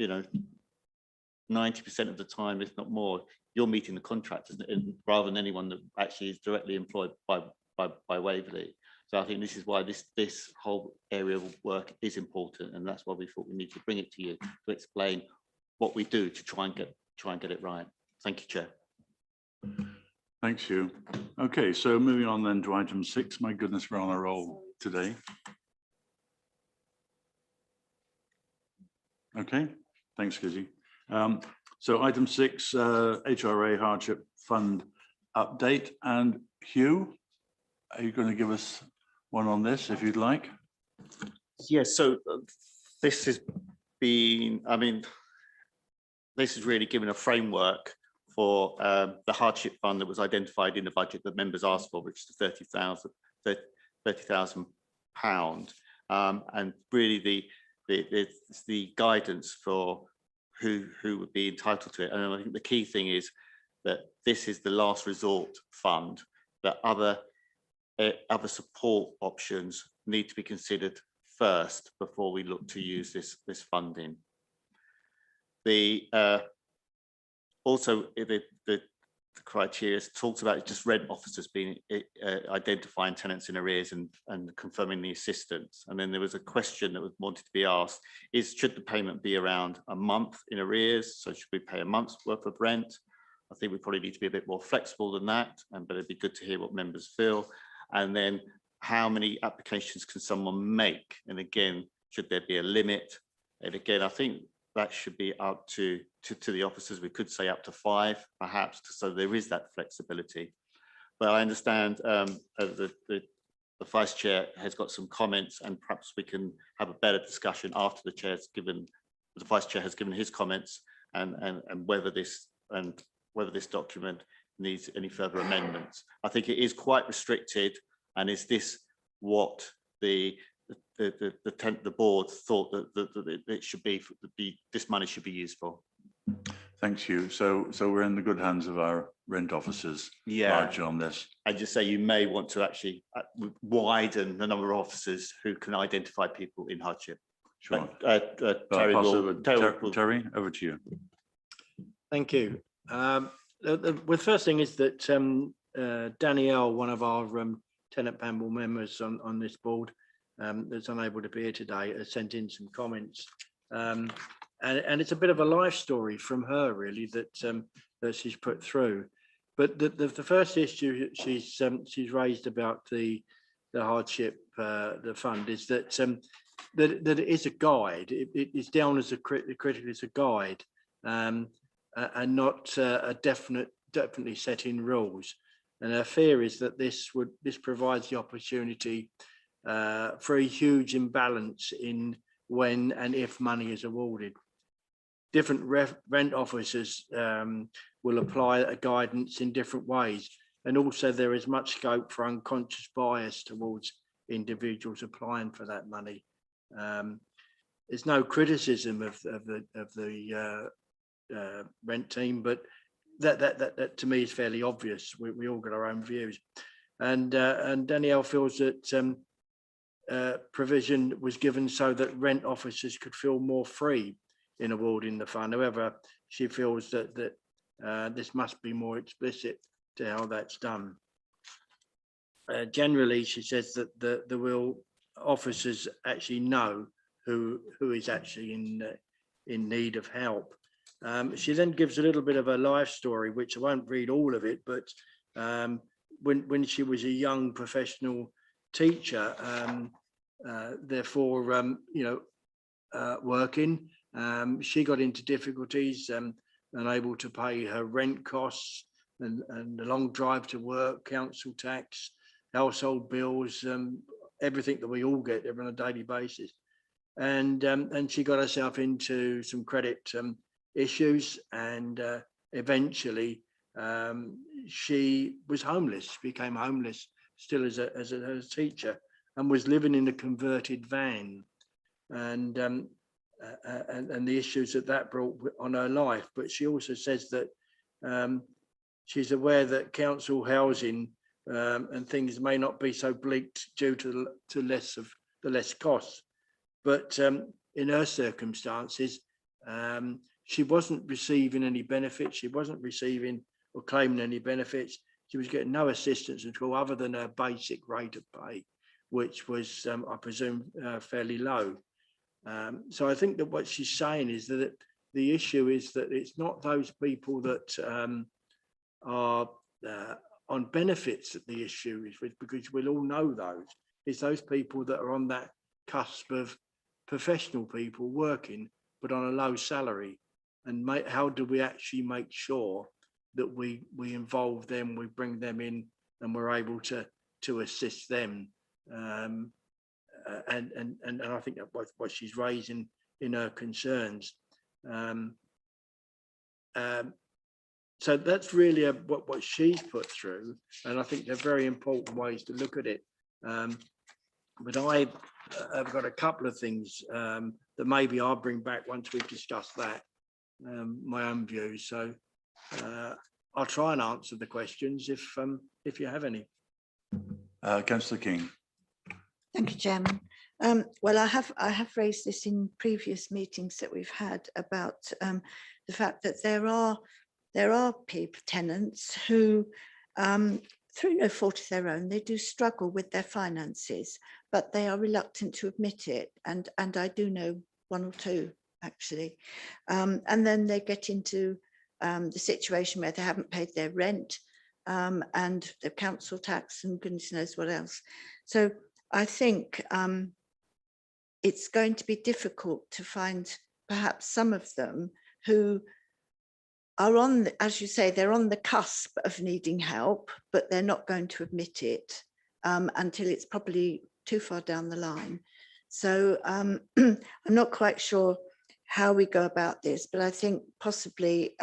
Speaker 5: 90% of the time, if not more, you're meeting the contractors rather than anyone that actually is directly employed by Waverley. So I think this is why this whole area of work is important, and that's why we thought we need to bring it to you to explain what we do to try and get it right. Thank you, Chair.
Speaker 1: Thanks, Hugh. Okay, so moving on then to item 6. My goodness, we're on a roll today. Okay, thanks, Kizzy. So item 6, HRA Hardship Fund update. And Hugh, are you going to give us one on this, if you'd like?
Speaker 5: Yes, so this has been, this has really given a framework for the hardship fund that was identified in the budget that members asked for, which is £30,000, and really the guidance for who would be entitled to it. And I think the key thing is that this is the last resort fund, that other support options need to be considered first before we look to use this funding. Also, the criteria talks about just rent officers being identifying tenants in arrears and confirming the assistance. And then there was a question that was wanted to be asked: should the payment be around a month in arrears? So should we pay a month's worth of rent? I think we probably need to be a bit more flexible than that, but it'd be good to hear what members feel. And then how many applications can someone make? And again, should there be a limit? And again, I think that should be up to the officers. We could say up to 5, perhaps, so there is that flexibility. But I understand the Vice Chair has got some comments, and perhaps we can have a better discussion after the Vice Chair has given his comments, and whether this document needs any further amendments. I think it is quite restricted, and is this what the board thought that it should be, this money should be used for?
Speaker 1: Thanks, Hugh. So we're in the good hands of our rent officers largely on this.
Speaker 5: I just say you may want to actually widen the number of officers who can identify people in hardship.
Speaker 1: Sure.
Speaker 5: Terry,
Speaker 1: over to you.
Speaker 10: Thank you. The first thing is that Danielle, one of our tenant panel members on this board, that's unable to be here today, has sent in some comments. And it's a bit of a life story from her, really, that she's put through. But the first issue she's raised about the hardship, the fund, is that that it is a guide. It is down as a critical as a guide, and not a definitely set in rules. And her fear is that this provides the opportunity for a huge imbalance in when and if money is awarded. Different rent officers will apply a guidance in different ways, and also there is much scope for unconscious bias towards individuals applying for that money. There's no criticism of the rent team, but that to me is fairly obvious. We all got our own views, and Danielle feels that provision was given so that rent officers could feel more free in awarding the fund. However, she feels that this must be more explicit to how that's done. Generally, she says that the will officers actually know who is actually in need of help. She then gives a little bit of a life story, which I won't read all of it, but when she was a young professional teacher, working, she got into difficulties, unable to pay her rent costs and the long drive to work, council tax, household bills, everything that we all get on a daily basis. And she got herself into some credit issues, and eventually she was homeless, became homeless still as a teacher, and was living in a converted van, and the issues that brought on her life. But she also says that she's aware that council housing and things may not be so bleak due to the less costs, but in her circumstances, she wasn't receiving any benefits. She wasn't receiving or claiming any benefits. She was getting no assistance at all other than her basic rate of pay, which was, I presume, fairly low. So I think that what she's saying is that the issue is that it's not those people that are on benefits that the issue is with, because we'll all know those. It's those people that are on that cusp of professional people working, but on a low salary. And how do we actually make sure that we involve them, we bring them in, and we're able to assist them? And I think that what she's raising in her concerns. So that's really what she's put through, and I think they're very important ways to look at it. But I've got a couple of things that maybe I'll bring back once we've discussed that, my own views. So I'll try and answer the questions if you have any.
Speaker 1: Councillor King.
Speaker 9: Thank you, Chairman. Well, I have raised this in previous meetings that we've had about the fact that there are people, tenants, who, through no fault of their own, they do struggle with their finances, but they are reluctant to admit it. And I do know one or two, actually. And then they get into the situation where they haven't paid their rent and the council tax and goodness knows what else. So I think it's going to be difficult to find perhaps some of them who are on, as you say, they're on the cusp of needing help, but they're not going to admit it until it's probably too far down the line. So I'm not quite sure how we go about this, but I think possibly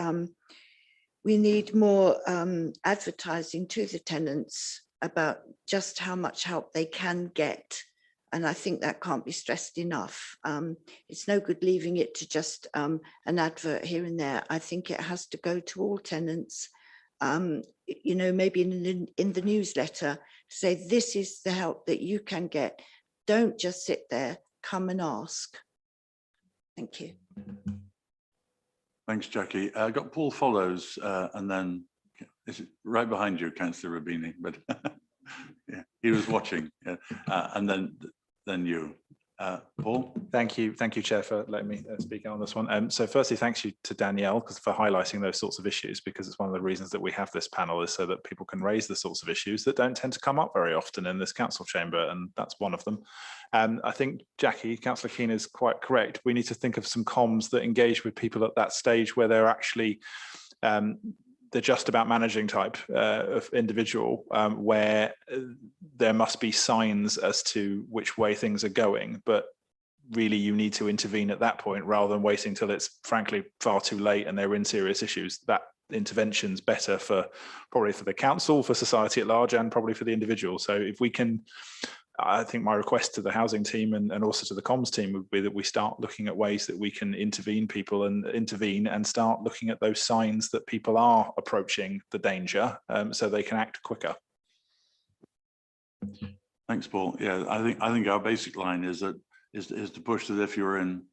Speaker 9: we need more advertising to the tenants about just how much help they can get. And I think that can't be stressed enough. It's no good leaving it to just an advert here and there. I think it has to go to all tenants. You know, maybe in the newsletter, say this is the help that you can get. Don't just sit there, come and ask. Thank you.
Speaker 1: Thanks, Jackie. I got Paul Follows, and then is it right behind you, Councillor Rubini, but yeah, he was watching. Yeah. And then you, Paul.
Speaker 11: Thank you, Chair, for letting me speak on this one. So firstly, thanks you to Danielle for highlighting those sorts of issues, because it's one of the reasons that we have this panel is so that people can raise the sorts of issues that don't tend to come up very often in this council chamber, and that's one of them. I think Jackie, Councillor Keane, is quite correct. We need to think of some comms that engage with people at that stage where they're actually the just about managing type of individual, where there must be signs as to which way things are going, but really you need to intervene at that point rather than waiting till it's frankly far too late and they're in serious issues. That intervention's better probably for the council, for society at large, and probably for the individual. So if we can, I think my request to the housing team and also to the comms team would be that we start looking at ways that we can intervene and start looking at those signs that people are approaching the danger, so they can act quicker.
Speaker 1: Thanks, Paul. Yeah, I think our basic line is to push that if you're in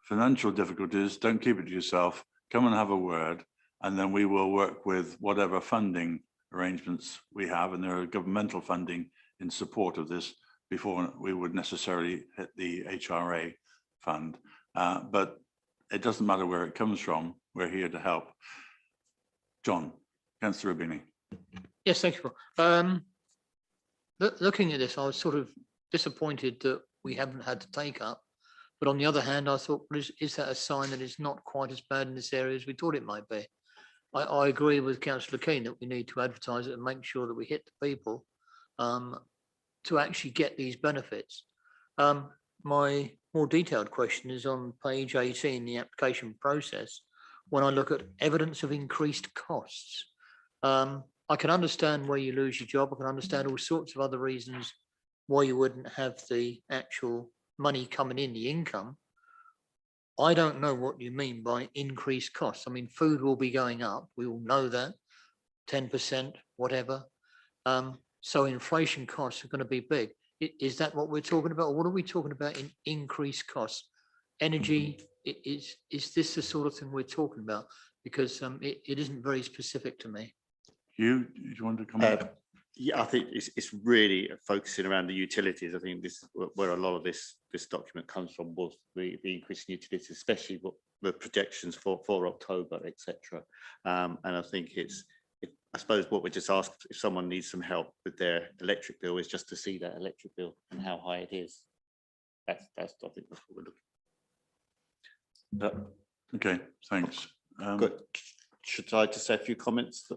Speaker 1: financial difficulties, don't keep it to yourself. Come and have a word, and then we will work with whatever funding arrangements we have, and there are governmental funding in support of this before we would necessarily hit the HRA fund. But it doesn't matter where it comes from, we're here to help. John, Councillor Rubini.
Speaker 4: Yes, thank you. Looking at this, I was sort of disappointed that we haven't had to take up. But on the other hand, I thought, is that a sign that it's not quite as bad in this area as we thought it might be? I agree with Councillor Keane that we need to advertise it and make sure that we hit the people to actually get these benefits. My more detailed question is on page 18, the application process. When I look at evidence of increased costs, I can understand where you lose your job. I can understand all sorts of other reasons why you wouldn't have the actual money coming in, the income. I don't know what you mean by increased costs. I mean, food will be going up. We all know that, 10%, whatever. So inflation costs are going to be big. Is that what we're talking about? Or what are we talking about in increased costs? Energy, is this the sort of thing we're talking about? Because it isn't very specific to me.
Speaker 1: Do you want to comment?
Speaker 5: Yeah, I think it's really focusing around the utilities. I think this where a lot of this document comes from, was the increase in utilities, especially what the projections for October, etc. And I think I suppose what we just asked, if someone needs some help with their electric bill, is just to see that electric bill and how high it is. That's I think that's what we're looking.
Speaker 1: Okay, thanks.
Speaker 5: Good. Should I just say a few comments?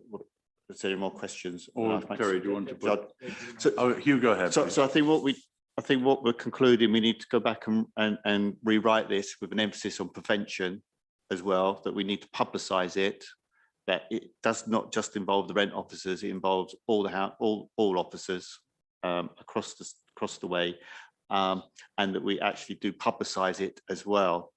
Speaker 5: Is there any more questions?
Speaker 1: Or Terry, do you want to put?
Speaker 5: So,
Speaker 1: oh, Hugh, go ahead.
Speaker 5: So I think what we're concluding, we need to go back and rewrite this with an emphasis on prevention as well. That we need to publicise it. That it does not just involve the rent officers; it involves all officers across the way, and that we actually do publicise it as well,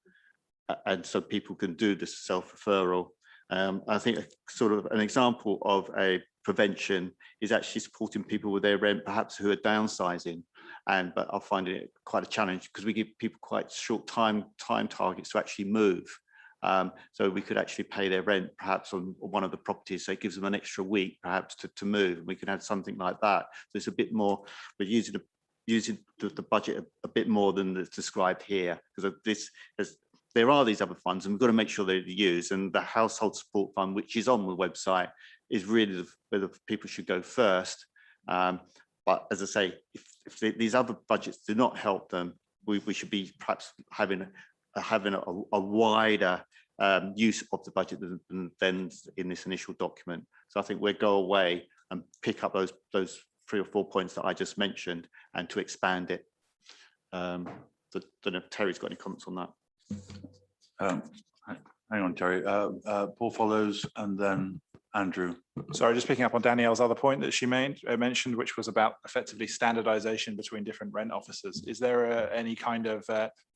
Speaker 5: and so people can do this self-referral. I think sort of an example of a prevention is actually supporting people with their rent, perhaps who are downsizing, but I find it quite a challenge because we give people quite short time targets to actually move. So we could actually pay their rent perhaps on one of the properties, so it gives them an extra week perhaps to move. We can add something like that. So it's a bit more, we're using the budget a bit more than is described here, because there are these other funds and we've got to make sure they're used, and the household support fund, which is on the website, is really where the people should go first. But as I say, if these other budgets do not help them, we should be perhaps having a wider use of the budget than in this initial document. So I think we'll go away and pick up those 3 or 4 points that I just mentioned and to expand it. Don't know if Terry's got any comments on that.
Speaker 1: hang on, Terry. Paul follows and then Andrew.
Speaker 11: Sorry, just picking up on Danielle's other point that she mentioned, which was about effectively standardization between different rent officers. Is there any kind of,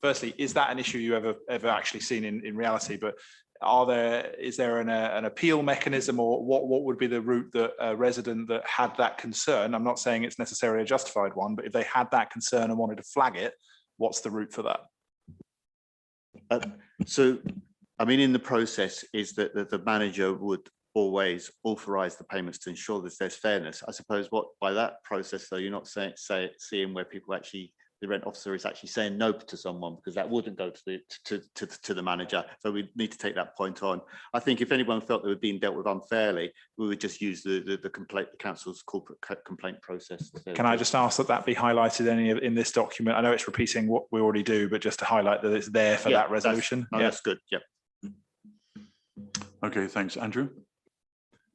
Speaker 11: firstly, is that an issue you ever actually seen in reality? But is there an appeal mechanism, or what would be the route that a resident that had that concern? I'm not saying it's necessarily a justified one, but if they had that concern and wanted to flag it, what's the route for that?
Speaker 5: So, I mean, in the process is that the manager would always authorize the payments to ensure that there's fairness. I suppose by that process, though, you're not seeing where people actually, the rent officer is actually saying no to someone, because that wouldn't go to the manager. So we need to take that point on. I think if anyone felt they were being dealt with unfairly, we would just use the council's corporate complaint process.
Speaker 11: Can I just ask that be highlighted in this document? I know it's repeating what we already do, but just to highlight that it's there for that resolution.
Speaker 5: That's good. Yep.
Speaker 1: Okay, thanks, Andrew.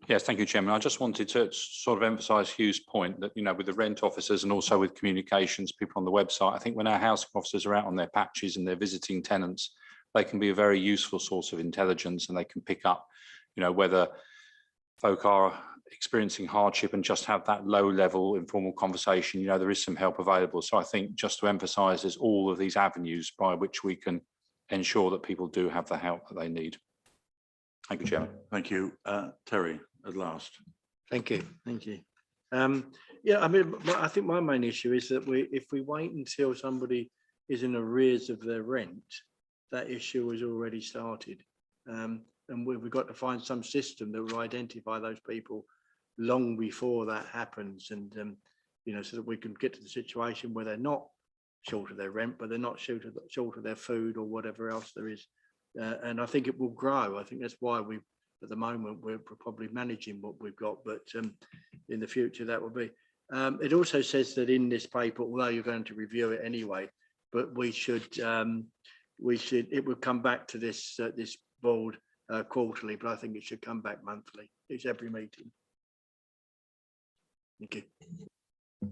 Speaker 7: Yes, thank you, Chairman. I just wanted to sort of emphasise Hugh's point that, with the rent officers and also with communications people on the website, I think when our housing officers are out on their patches and they're visiting tenants, they can be a very useful source of intelligence, and they can pick up, whether folk are experiencing hardship and just have that low level informal conversation. There is some help available. So I think just to emphasise, there's all of these avenues by which we can ensure that people do have the help that they need. Thank you, Chairman.
Speaker 1: Thank you. Terry, at last.
Speaker 10: Thank you. Thank you. Yeah, I mean, I think my main issue is that if we wait until somebody is in arrears of their rent, that issue has already started. And we've got to find some system that will identify those people long before that happens. And, so that we can get to the situation where they're not short of their rent, but they're not short of their food or whatever else there is. And I think it will grow. I think that's why at the moment, we're probably managing what we've got, but in the future that will be. It also says that in this paper, although you're going to review it anyway, but it would come back to this board quarterly, but I think it should come back monthly. It's every meeting. Thank you.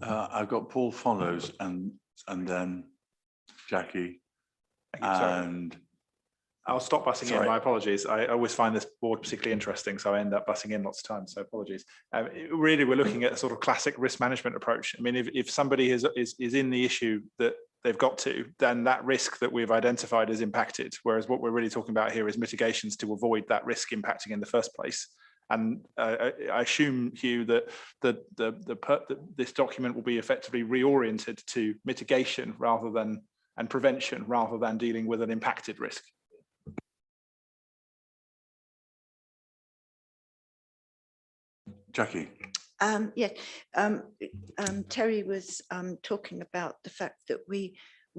Speaker 1: I've got Paul follows and then Jackie and.
Speaker 11: I'll stop butting in. My apologies. I always find this board particularly interesting, so I end up butting in lots of times. So apologies. Really, we're looking at a sort of classic risk management approach. I mean, if somebody is in the issue that they've got to, then that risk that we've identified is impacted. Whereas what we're really talking about here is mitigations to avoid that risk impacting in the first place. And I assume, Hugh, that this document will be effectively reoriented to mitigation and prevention rather than dealing with an impacted risk.
Speaker 1: Jackie.
Speaker 9: Terry was talking about the fact that we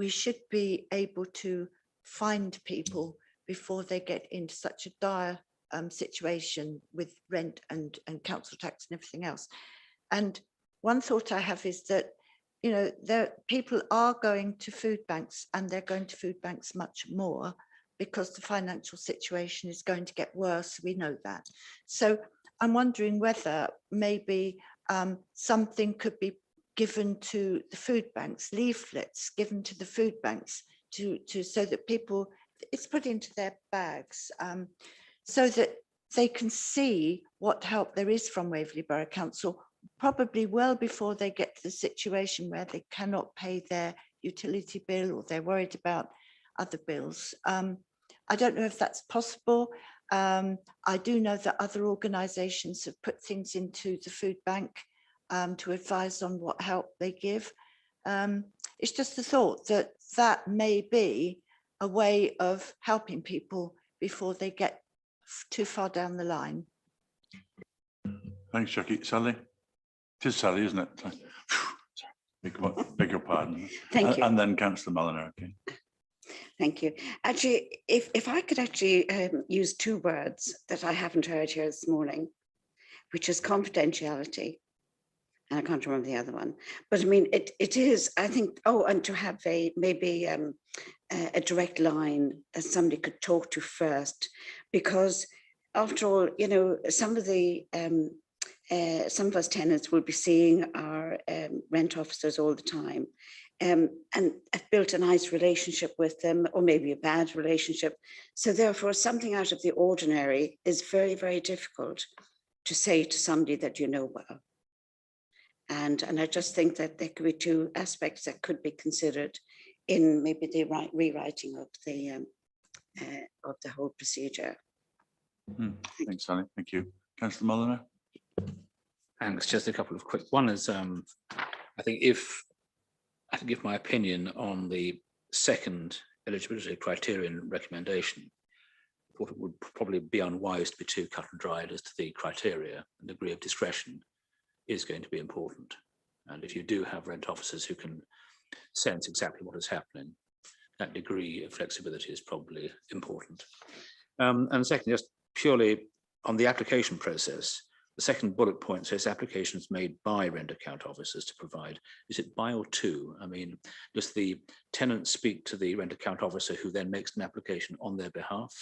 Speaker 9: should be able to find people before they get into such a dire situation with rent and council tax and everything else. And one thought I have is that, people are going to food banks, and they're going to food banks much more because the financial situation is going to get worse. We know that. So I'm wondering whether maybe something could be given to the food banks, leaflets given to the food banks so that people, it's put into their bags so that they can see what help there is from Waverley Borough Council, probably well before they get to the situation where they cannot pay their utility bill or they're worried about other bills. I don't know if that's possible. I do know that other organisations have put things into the food bank to advise on what help they give. It's just the thought that may be a way of helping people before they get too far down the line.
Speaker 1: Thanks, Jackie. Sally? It is Sally, isn't it? Beg your pardon.
Speaker 12: Thank you.
Speaker 1: And then Councillor Mulliner. Okay.
Speaker 12: Thank you. Actually, if I could actually use two words that I haven't heard here this morning, which is confidentiality, and I can't remember the other one, but I mean, it is, I think, and to have maybe a direct line that somebody could talk to first, because after all, some of us tenants will be seeing our rent officers all the time. and I've built a nice relationship with them, or maybe a bad relationship. So therefore, something out of the ordinary is very, very difficult to say to somebody that you know well. And I just think that there could be two aspects that could be considered in maybe the rewriting of the whole procedure.
Speaker 1: Thanks, Sally. Thank you. Councillor Mulliner.
Speaker 6: Thanks. Just a couple of quick. One is, I think if my opinion on the second eligibility criterion recommendation, I thought it would probably be unwise to be too cut and dried as to the criteria. And degree of discretion is going to be important. And if you do have rent officers who can sense exactly what is happening, that degree of flexibility is probably important. And second, just purely on the application process, the second bullet point says applications made by rent account officers to provide. Is it by or to? I mean, does the tenant speak to the rent account officer who then makes an application on their behalf?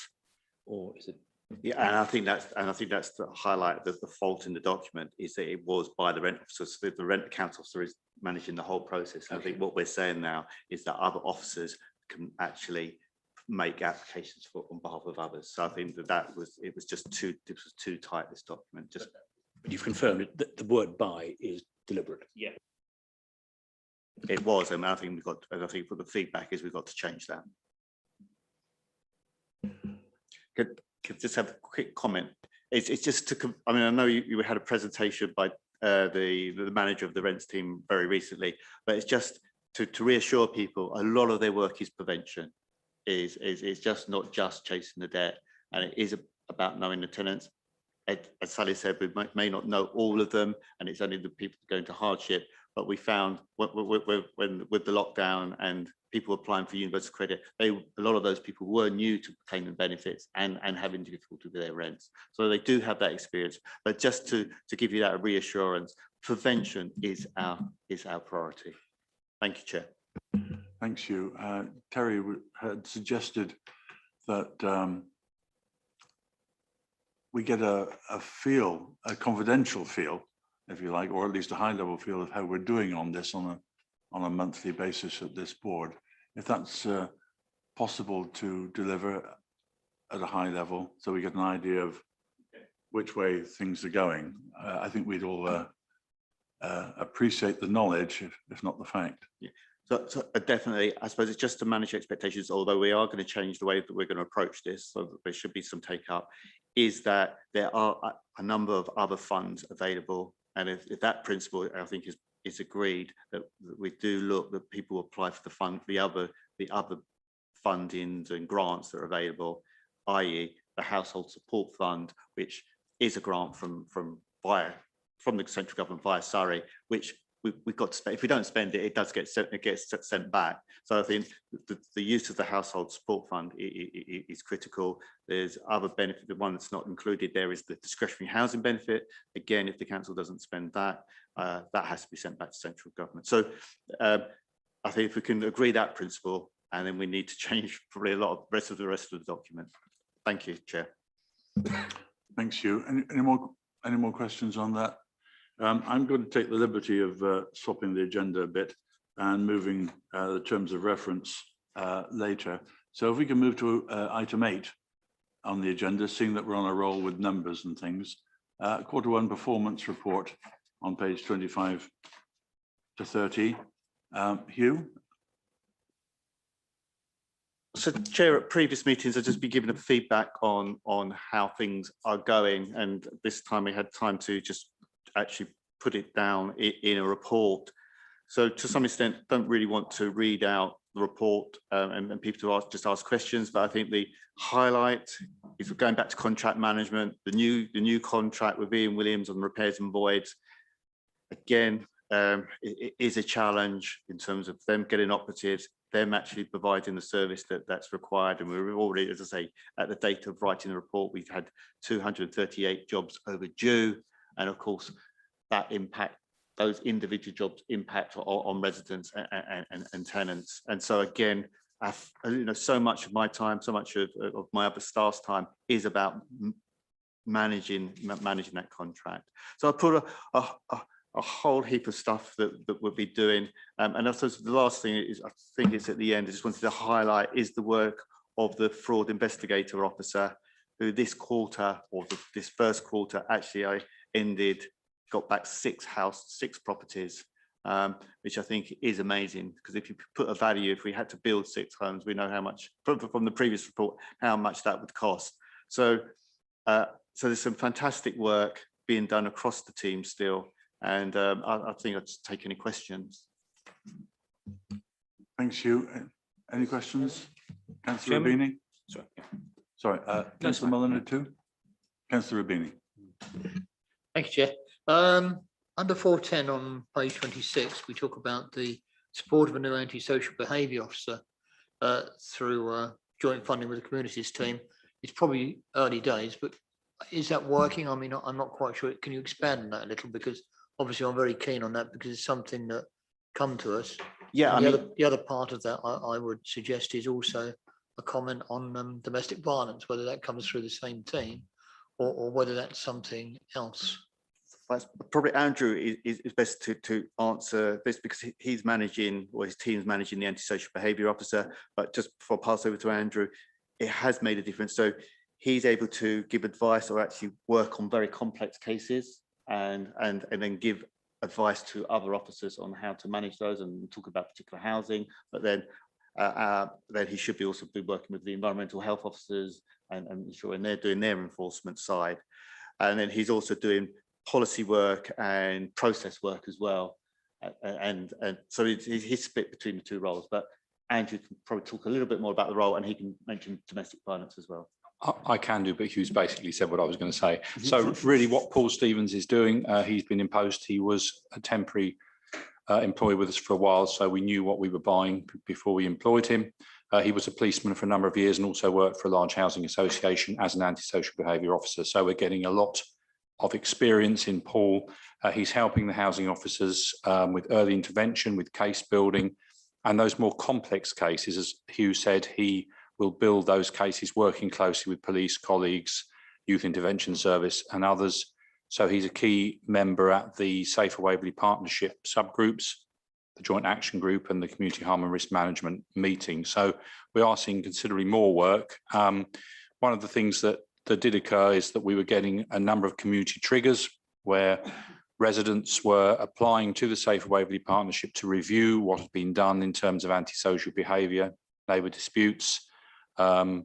Speaker 6: Or is it?
Speaker 5: Yeah, and I think that's the highlight of the fault in the document, is that it was by the rent officer. So the rent account officer is managing the whole process. And I think what we're saying now is that other officers can actually make applications on behalf of others. So I think it was just too tight, this document. Just
Speaker 6: But you've confirmed that the word by is deliberate.
Speaker 5: Yeah, it was, and I think I think the feedback is we've got to change that. Could just have a quick comment. It's just to, I mean, I know you had a presentation by the manager of the rents team very recently, but it's just to reassure people, a lot of their work is prevention. It's just not just chasing the debt, and it is about knowing the tenants. As Sally said, we may not know all of them, and it's only the people going to hardship. But we found when with the lockdown and people applying for universal credit, a lot of those people were new to claiming benefits and having difficulty with their rents. So they do have that experience. But just to give you that reassurance, prevention is our priority. Thank you, Chair.
Speaker 1: Thanks, you. Terry had suggested that we get a confidential feel, if you like, or at least a high level feel of how we're doing on this on a monthly basis at this board. If that's possible to deliver at a high level, so we get an idea of which way things are going, I think we'd all appreciate the knowledge, if not the fact.
Speaker 5: Yeah. So definitely, I suppose it's just to manage expectations, although we are going to change the way that we're going to approach this, so that there should be some take up, is that there are a number of other funds available. And if that principle, I think, is agreed, that we do look that people apply for the other fundings and grants that are available, i.e. the Household Support Fund, which is a grant from the central government via Surrey, which we've got to spend. If we don't spend it, it gets sent back. So I think the use of the Household Support Fund is critical. There's other benefit. The one that's not included there is the discretionary housing benefit. Again, if the council doesn't spend that, that has to be sent back to central government. So I think if we can agree that principle, and then we need to change probably a lot of the rest of the document. Thank you, Chair.
Speaker 1: Thanks, you. Any more questions on that? I'm going to take the liberty of swapping the agenda a bit and moving the terms of reference later. So if we can move to item 8 on the agenda, seeing that we're on a roll with numbers and things. Q1 performance report on page 25 to 30. Hugh?
Speaker 5: So, Chair, at previous meetings, I've just been given a feedback on how things are going, and this time we had time to just actually put it down in a report. So to some extent, don't really want to read out the report and people to just ask questions, but I think the highlight is going back to contract management, the new contract with Ian Williams on repairs and voids. Again, it is a challenge in terms of them getting operatives, them actually providing the service that's required. And we're already, as I say, at the date of writing the report, we've had 238 jobs overdue. And of course, those individual jobs impact on residents and tenants. And so again, so much of my time, so much of my other staff's time is about managing that contract. So I put a whole heap of stuff that we'll be doing. And I suppose the last thing is, I think it's at the end, I just wanted to highlight is the work of the fraud investigator officer, who this quarter or this first quarter actually got back 6 properties, which I think is amazing, because if you put a value, if we had to build 6 homes, we know how much from the previous report, how much that would cost. So there's some fantastic work being done across the team still. And I think I'll just take any questions.
Speaker 1: Thanks, Hugh. Any questions? Councillor
Speaker 6: Chairman?
Speaker 1: Rubini? Sorry, Councillor Mulliner too? Councillor Rubini.
Speaker 4: Thank you, Chair. Under 410 on page 26, we talk about the support of a new antisocial behaviour officer through joint funding with the communities team. It's probably early days, but is that working? I mean, I'm not quite sure. Can you expand on that a little? Because obviously I'm very keen on that, because it's something that come to us.
Speaker 5: Yeah,
Speaker 4: And the other part of that I would suggest is also a comment on domestic violence, whether that comes through the same team or whether that's something else.
Speaker 5: Probably Andrew is best to answer this, because he's managing, or his team's managing the antisocial behaviour officer. But just before I pass over to Andrew, it has made a difference. So he's able to give advice or actually work on very complex cases and then give advice to other officers on how to manage those and talk about particular housing. But then he should be also be working with the environmental health officers and ensuring they're doing their enforcement side. And then he's also doing policy work and process work as well. And so he's split between the 2 roles. But Andrew can probably talk a little bit more about the role, and he can mention domestic violence as well.
Speaker 7: I can do, but Hugh's basically said what I was going to say. So really what Paul Stevens is doing, he's been imposed. He was a temporary employee with us for a while, so we knew what we were buying before we employed him. He was a policeman for a number of years and also worked for a large housing association as an antisocial behaviour officer. So we're getting a lot of experience in Paul. He's helping the housing officers with early intervention, with case building, and those more complex cases, as Hugh said, he will build those cases working closely with police colleagues, youth intervention service and others. So he's a key member at the Safer Waverley Partnership subgroups, the Joint Action Group and the Community Harm and Risk Management meeting. So we are seeing considerably more work. One of the things that did occur is that we were getting a number of community triggers where residents were applying to the Safer Waverley Partnership to review what had been done in terms of antisocial behaviour, neighbour disputes that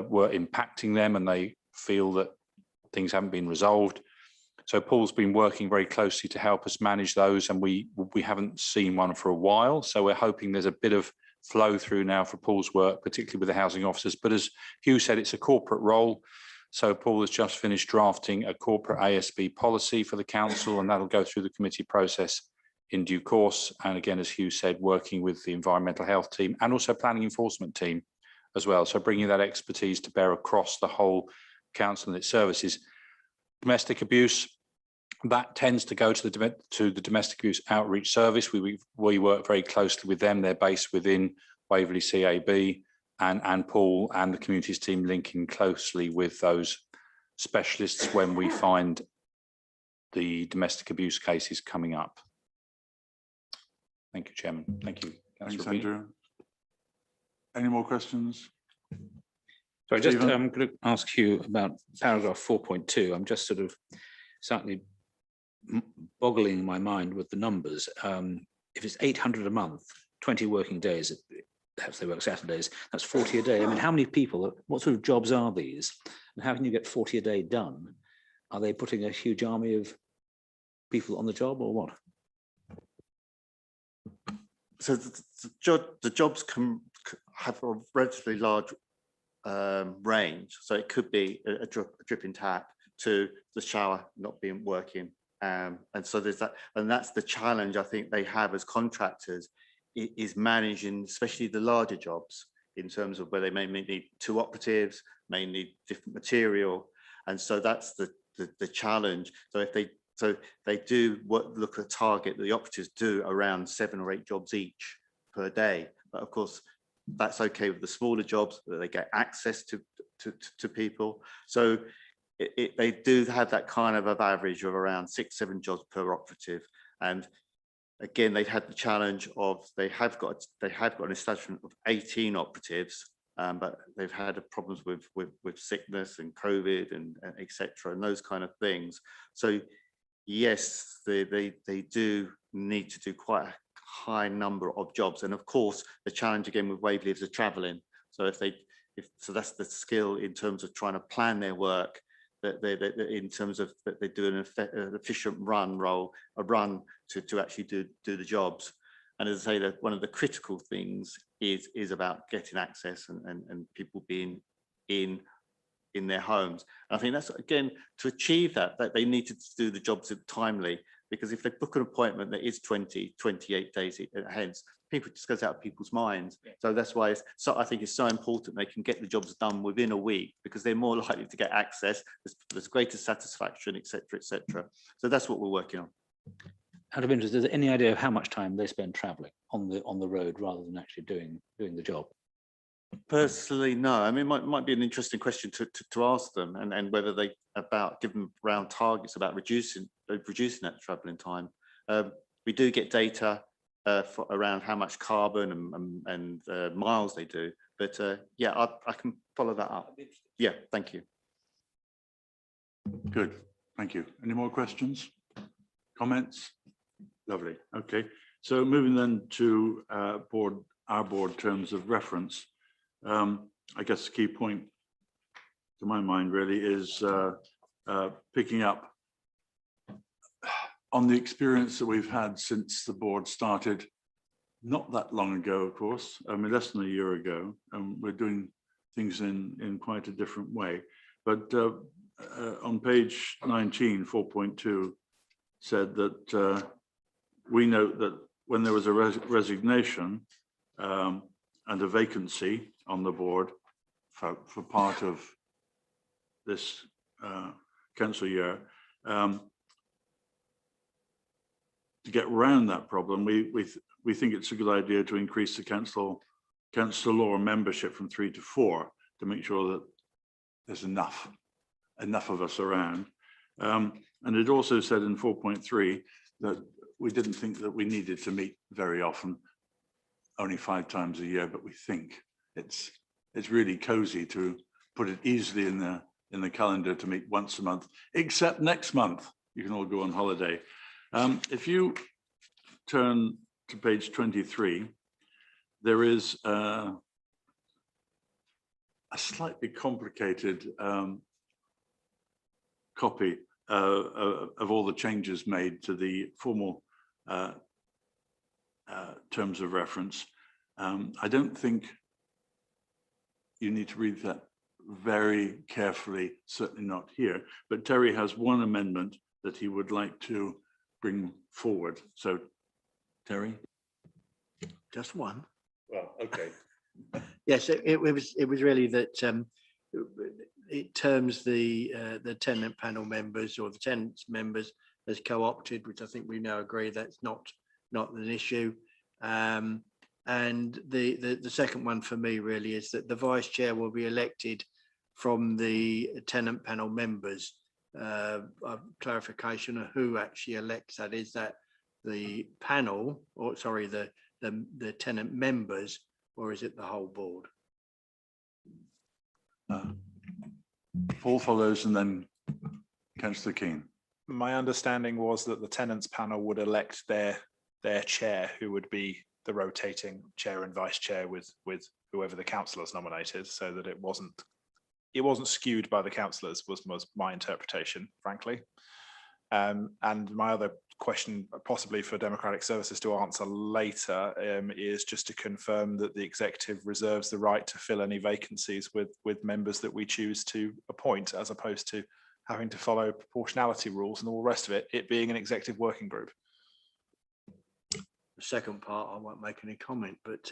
Speaker 7: were impacting them, and they feel that things haven't been resolved. So Paul's been working very closely to help us manage those, and we haven't seen one for a while. So we're hoping there's a bit of flow through now for Paul's work, particularly with the housing officers. But as Hugh said, it's a corporate role. So Paul has just finished drafting a corporate ASB policy for the council, and that'll go through the committee process in due course. And again, as Hugh said, working with the environmental health team and also planning enforcement team as well. So bringing that expertise to bear across the whole council and its services. Domestic abuse, that tends to go to the domestic abuse outreach service. We work very closely with them. They're based within Waverley CAB, and Paul and the communities team linking closely with those specialists when we find the domestic abuse cases coming up. Thank you, Chairman. Thank you.
Speaker 1: Thanks, Andrew. Any more questions?
Speaker 6: So I'm going to ask you about paragraph 4.2. I'm just sort of certainly boggling my mind with the numbers. If it's 800 a month, 20 working days, perhaps they work Saturdays, that's 40 a day. I mean, how many people, what sort of jobs are these? And how can you get 40 a day done? Are they putting a huge army of people on the job or what?
Speaker 5: So the jobs can have a relatively large range. So it could be a dripping tap to the shower not being working. And so there's that, and that's the challenge I think they have as contractors, is managing especially the larger jobs in terms of where they may need 2 operatives, may need different material. And so that's the challenge. So if they do look at a target, the operatives do around 7 or 8 jobs each per day. But of course, that's okay with the smaller jobs, that they get access to people. So they do have that kind of average of around 6-7 jobs per operative. And again, they've had the challenge of they have got an establishment of 18 operatives, but they've had problems with sickness and COVID and etc. and those kind of things. So yes, they do need to do quite a high number of jobs. And of course, the challenge again with Waverley is the travelling. So so that's the skill in terms of trying to plan their work, that in terms of that they do an efficient run to actually do the jobs. And as I say, that one of the critical things is about getting access and people being in their homes. And I think that's, again, to achieve that they need to do the jobs timely, because if they book an appointment that is 28 days hence, people just goes out of people's minds. Yeah. So that's why I think it's so important they can get the jobs done within a week, because they're more likely to get access, there's greater satisfaction, etc., etc. So that's what we're working on.
Speaker 6: Out of interest, is there any idea of how much time they spend travelling on the road rather than actually doing the job?
Speaker 5: Personally, no. I mean, it might be an interesting question to ask them, and whether they give them round targets about reducing that travelling time. We do get data for around how much carbon and miles they do, but yeah, I can follow that up. Yeah, thank you.
Speaker 1: Good, thank you. Any more questions, comments? Lovely. Okay, so moving then to our board terms of reference. I guess the key point to my mind really is picking up on the experience that we've had since the board started, not that long ago, of course, I mean, less than a year ago, and we're doing things in quite a different way. But on page 19, 4.2 said that we note that when there was a resignation and a vacancy on the board for part of this council year, to get around that problem, we think it's a good idea to increase the council membership from 3 to 4 to make sure that there's enough of us around. And it also said in 4.3 that we didn't think that we needed to meet very often, only 5 times a year, but we think it's really cozy to put it easily in the calendar to meet once a month, except next month. You can all go on holiday. If you turn to page 23, there is a slightly complicated copy of all the changes made to the formal terms of reference. I don't think you need to read that very carefully, certainly not here, but Terry has one amendment that he would like to bring forward. So, Terry?
Speaker 10: Just one.
Speaker 1: Well, okay.
Speaker 10: Yes, it was really that it terms the tenant panel members or the tenants members as co-opted, which I think we now agree that's not an issue. And the second one for me really is that the vice chair will be elected from the tenant panel members. Clarification of who actually elects that. Is that the panel, or sorry, the tenant members, or is it the whole board?
Speaker 1: Paul follows and then Councillor Keane.
Speaker 11: My understanding was that the tenants panel would elect their chair, who would be the rotating chair and vice chair with whoever the councillors nominated, so that it wasn't skewed by the councillors, was my interpretation, frankly. And my other question, possibly for Democratic Services to answer later, is just to confirm that the executive reserves the right to fill any vacancies with members that we choose to appoint, as opposed to having to follow proportionality rules and all the rest of it, it being an executive working group.
Speaker 10: The second part, I won't make any comment, but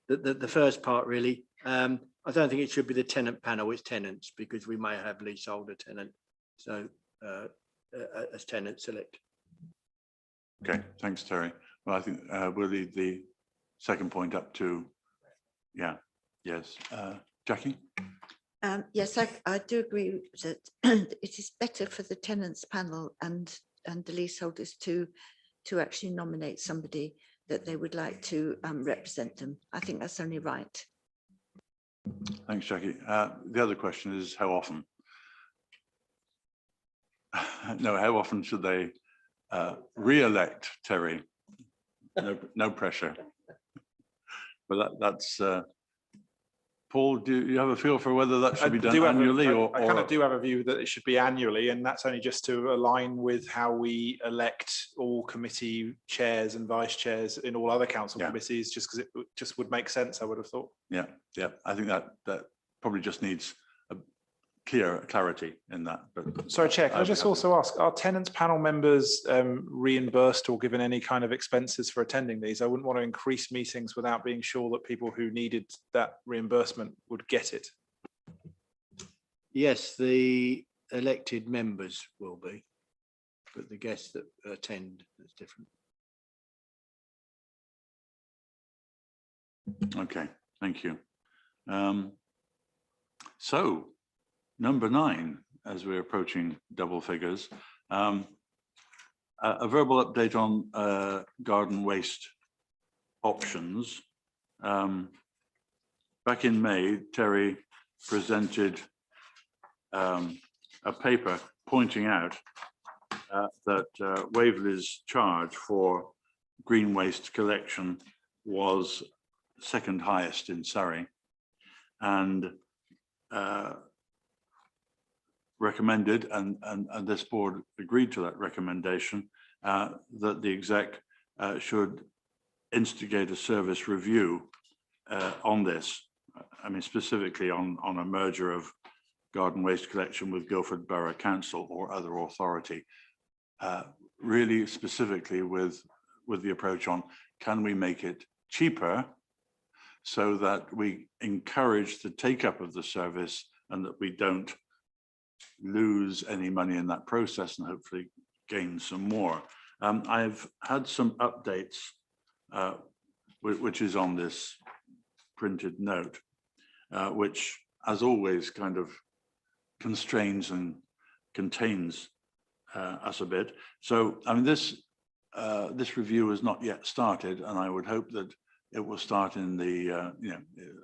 Speaker 10: the first part really, I don't think it should be the tenant panel, it's tenants, because we may have leaseholder tenant, so as tenants select.
Speaker 1: Okay, thanks, Terry. Well, I think we'll leave the second point up to, yeah, yes. Jackie?
Speaker 9: Yes, I do agree that it is better for the tenants panel and the leaseholders to actually nominate somebody that they would like to represent them. I think that's only right.
Speaker 1: Thanks, Jackie. The other question is how often? No, how often should they re-elect Terry? No pressure. But that's Paul, do you have a feel for whether that should be done annually or?
Speaker 11: I kind of do have a view that it should be annually, and that's only just to align with how we elect all committee chairs and vice chairs in all other council committees, just because it just would make sense, I would have thought.
Speaker 1: Yeah, I think that probably just needs a clarity in that. But
Speaker 11: sorry, Chair, can I just also ask, are tenants panel members reimbursed or given any kind of expenses for attending these? I wouldn't want to increase meetings without being sure that people who needed that reimbursement would get it.
Speaker 10: Yes, the elected members will be, but the guests that attend is different.
Speaker 1: Okay, thank you. So number 9, as we're approaching double figures, a verbal update on garden waste options. Back in May, Terry presented a paper pointing out that Waverley's charge for green waste collection was second highest in Surrey, and recommended, and this board agreed to that recommendation, that the exec should instigate a service review on this. I mean, specifically on a merger of garden waste collection with Guildford Borough Council or other authority, really specifically with the approach on, can we make it cheaper so that we encourage the take up of the service and that we don't lose any money in that process and hopefully gain some more. I've had some updates, which is on this printed note, which as always kind of constrains and contains us a bit. So I mean, this review has not yet started, and I would hope that it will start in the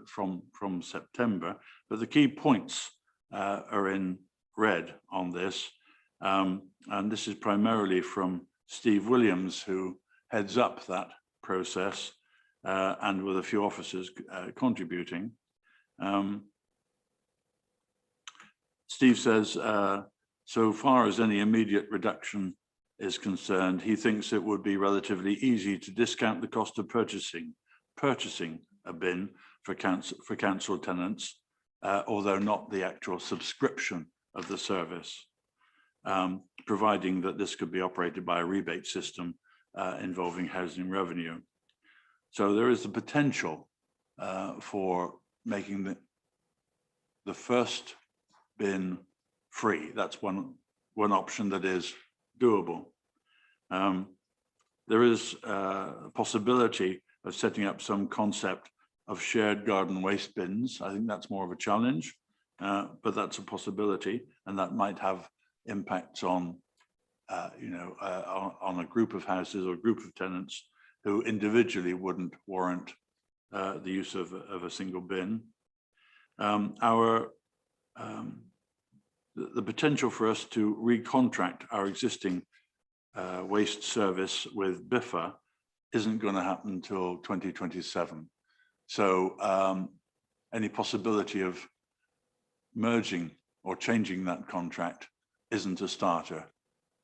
Speaker 1: from September. But the key points are in red on this, and this is primarily from Steve Williams, who heads up that process, and with a few officers contributing. Steve says, so far as any immediate reduction is concerned, he thinks it would be relatively easy to discount the cost of purchasing a bin for council tenants, although not the actual subscription of the service, providing that this could be operated by a rebate system involving housing revenue. So there is the potential for making the first bin free. That's one option that is doable. There is a possibility of setting up some concept of shared garden waste bins. I think that's more of a challenge, but that's a possibility, and that might have impacts on, on a group of houses or group of tenants who individually wouldn't warrant the use of a single bin. The potential for us to recontract our existing waste service with BIFA isn't going to happen until 2027. So any possibility of merging or changing that contract isn't a starter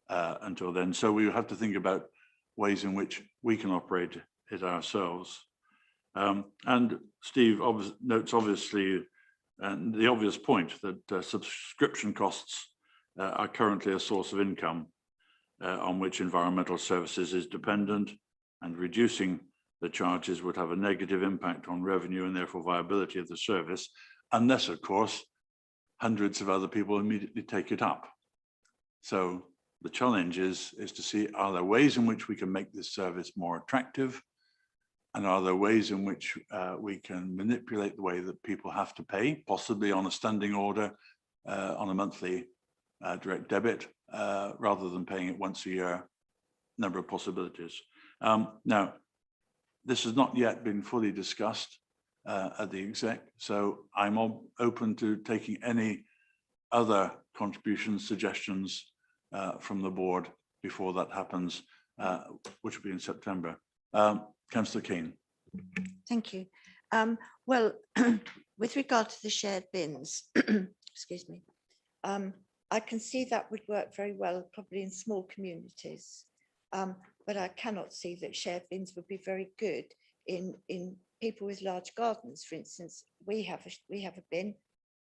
Speaker 1: until then. So we have to think about ways in which we can operate it ourselves. And Steve notes obviously the obvious point that subscription costs are currently a source of income on which environmental services is dependent, and reducing the charges would have a negative impact on revenue and therefore viability of the service, unless, of course, hundreds of other people immediately take it up. So the challenge is to see, are there ways in which we can make this service more attractive And are there ways in which we can manipulate the way that people have to pay, possibly on a standing order, on a monthly direct debit, rather than paying it once a year? Number of possibilities. Now, this has not yet been fully discussed at the exec, so I'm open to taking any other contributions, suggestions from the board before that happens, which will be in September. Councillor Keane.
Speaker 9: Thank you. Well, with regard to the shared bins, excuse me, I can see that would work very well, probably in small communities. But I cannot see that shared bins would be very good in people with large gardens. For instance, we have a bin,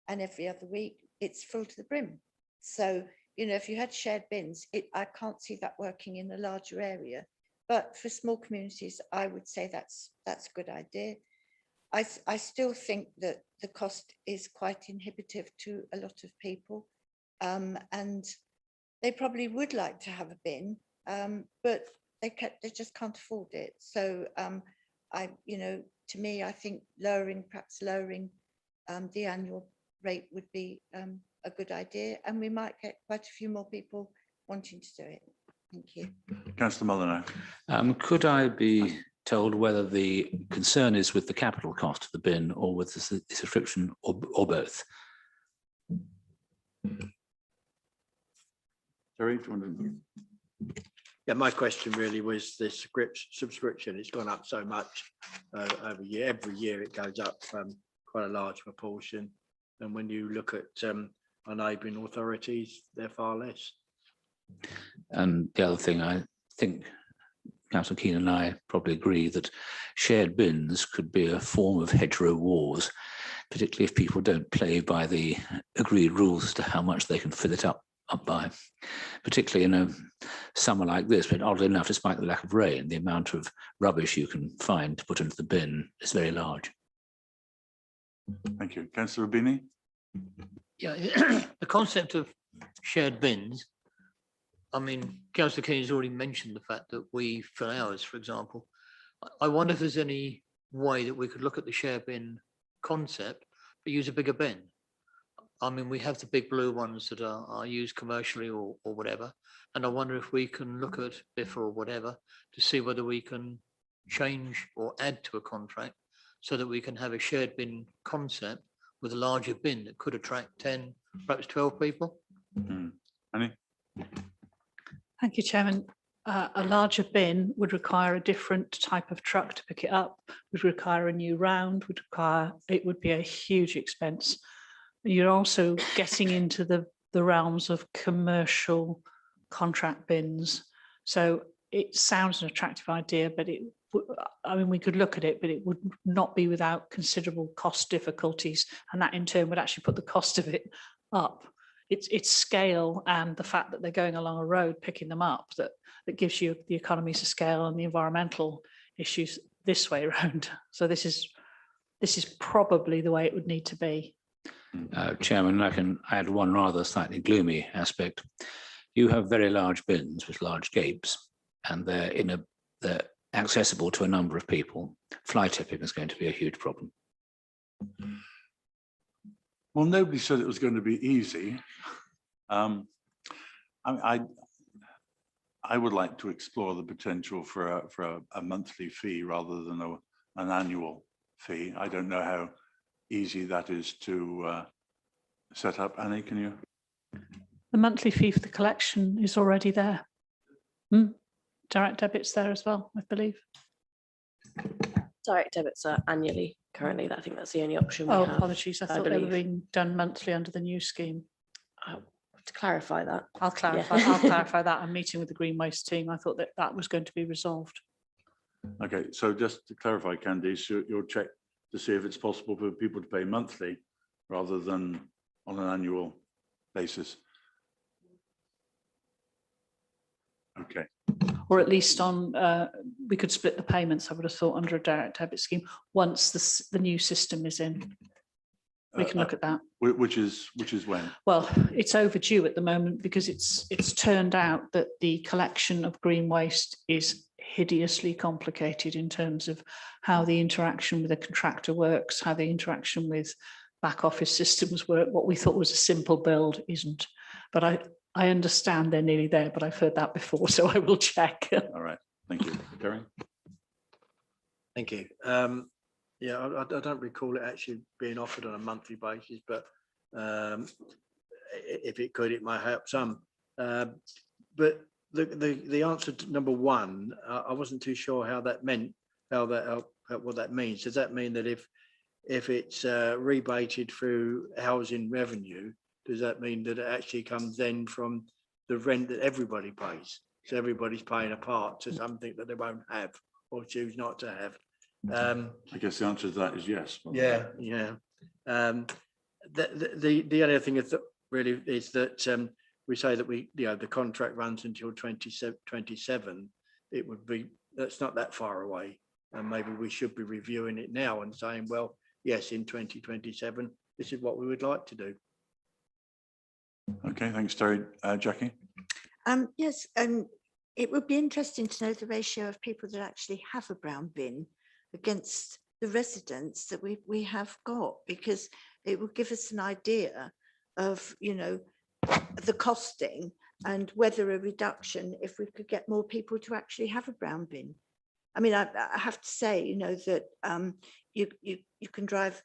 Speaker 9: and every other week it's full to the brim. So, you know, if you had shared bins, I can't see that working in a larger area. But for small communities, I would say that's a good idea. I still think that the cost is quite inhibitive to a lot of people, and they probably would like to have a bin, but they just can't afford it. So to me, I think perhaps lowering the annual rate would be a good idea, and we might get quite a few more people wanting to do it. Thank you.
Speaker 1: Councillor Mulliner.
Speaker 6: Could I be told whether the concern is with the capital cost of the bin or with the subscription, or both?
Speaker 1: Terry, do you want to?
Speaker 10: Yeah, my question really was the subscription. It's gone up so much over year. Every year it goes up quite a large proportion. And when you look at our neighbouring authorities, they're far less.
Speaker 6: And the other thing, I think Councillor Keane and I probably agree that shared bins could be a form of hedgerow wars, particularly if people don't play by the agreed rules as to how much they can fill it up by. Particularly in a summer like this, but oddly enough, despite the lack of rain, the amount of rubbish you can find to put into the bin is very large.
Speaker 1: Thank you. Councillor Rubini.
Speaker 4: Yeah, the concept of shared bins, I mean, Councillor Keane has already mentioned the fact that we fill ours, for example. I wonder if there's any way that we could look at the share bin concept, but use a bigger bin. I mean, we have the big blue ones that are used commercially or whatever. And I wonder if we can look at BIF or whatever to see whether we can change or add to a contract so that we can have a shared bin concept with a larger bin that could attract 10, perhaps 12 people.
Speaker 1: Annie?
Speaker 13: Thank you, Chairman. A larger bin would require a different type of truck to pick it up, would require a new round, it would be a huge expense. You're also getting into the realms of commercial contract bins. So it sounds an attractive idea, but I mean, we could look at it, but it would not be without considerable cost difficulties. And that in turn would actually put the cost of it up. It's scale and the fact that they're going along a road picking them up that gives you the economies of scale and the environmental issues this way around. So this is probably the way it would need to be.
Speaker 6: Chairman, I can add one rather slightly gloomy aspect. You have very large bins with large gapes, and they're accessible to a number of people. Fly tipping is going to be a huge problem.
Speaker 1: Well, nobody said it was going to be easy. I would like to explore the potential for a monthly fee rather than an annual fee. I don't know how easy that is to set up. Annie, can you?
Speaker 13: The monthly fee for the collection is already there. Direct debits there as well, I believe.
Speaker 3: Direct debits are annually currently. I think that's the only option we have.
Speaker 13: Apologies. I thought they were being done monthly under the new scheme.
Speaker 3: To clarify that.
Speaker 13: I'll clarify. Yeah. I'll clarify that. I'm meeting with the Green Waste team. I thought that was going to be resolved.
Speaker 1: Okay, so just to clarify, Candice, you'll check to see if it's possible for people to pay monthly rather than on an annual basis. Okay.
Speaker 13: Or at least on, we could split the payments, I would have thought, under a direct debit scheme once the new system is in. We can look at that.
Speaker 1: Which is when?
Speaker 13: Well, it's overdue at the moment because it's turned out that the collection of green waste is hideously complicated in terms of how the interaction with a contractor works, how the interaction with back office systems work. What we thought was a simple build isn't. But I understand they're nearly there, but I've heard that before, so I will check.
Speaker 1: All right, thank you. Terry?
Speaker 10: Thank you. Yeah, I don't recall it actually being offered on a monthly basis, but if it could, it might help some. But the answer to number one, I wasn't too sure how that meant, what that means. Does that mean that if it's rebated through housing revenue, does that mean that it actually comes then from the rent that everybody pays? So everybody's paying a part to something that they won't have or choose not to have.
Speaker 1: I guess the answer to that is yes.
Speaker 10: Yeah. The other thing is that really is that we say that the contract runs until 2027. It would be, that's not that far away, and maybe we should be reviewing it now and saying, well, yes, in 2027, this is what we would like to do.
Speaker 1: Okay, thanks, Terry. Jackie?
Speaker 9: Yes, it would be interesting to know the ratio of people that actually have a brown bin against the residents that we have got, because it will give us an idea of, you know, the costing and whether a reduction, if we could get more people to actually have a brown bin. I mean, I have to say, you know, that you can drive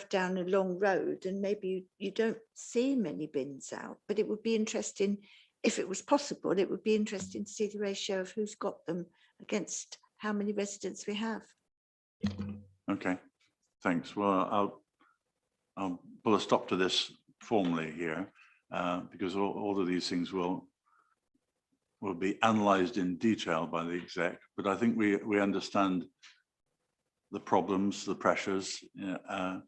Speaker 9: down a long road and maybe you don't see many bins out, but it would be interesting, if it was possible, it would be interesting to see the ratio of who's got them against how many residents we have.
Speaker 1: Okay, thanks. Well, I'll put a stop to this formally here, because all of these things will be analysed in detail by the exec. But I think we understand the problems, the pressures, and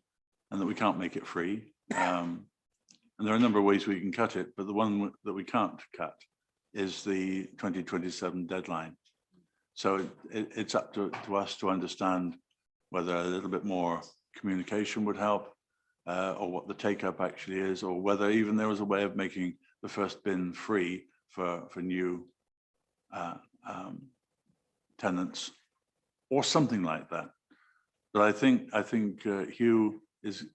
Speaker 1: that we can't make it free. And there are a number of ways we can cut it, but the one that we can't cut is the 2027 deadline. So it's up to us to understand whether a little bit more communication would help, or what the take-up actually is, or whether even there was a way of making the first bin free for new tenants, or something like that. But I think Hugh is,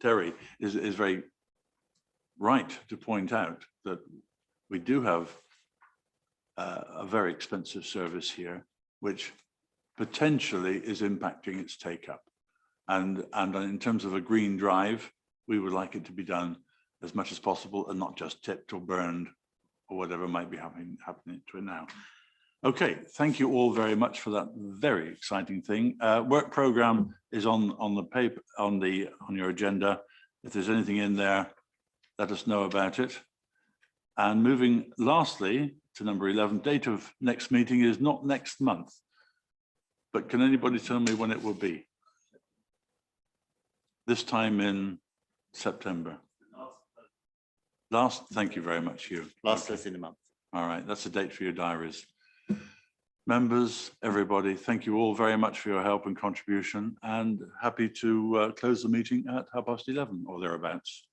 Speaker 1: Terry is very right to point out that we do have a very expensive service here, which potentially is impacting its take-up. And in terms of a green drive, we would like it to be done as much as possible and not just tipped or burned or whatever might be happening to it now. Okay, thank you all very much for that very exciting thing. Work program is on the paper, on your agenda. If there's anything in there, let us know about it. And moving lastly to number 11, date of next meeting is not next month, but can anybody tell me when it will be? This time in September. Thank you very much, Hugh.
Speaker 5: Last Thursday in the month.
Speaker 1: All right, that's a date for your diaries. Members, everybody, thank you all very much for your help and contribution, and happy to close the meeting at 11:30 or thereabouts.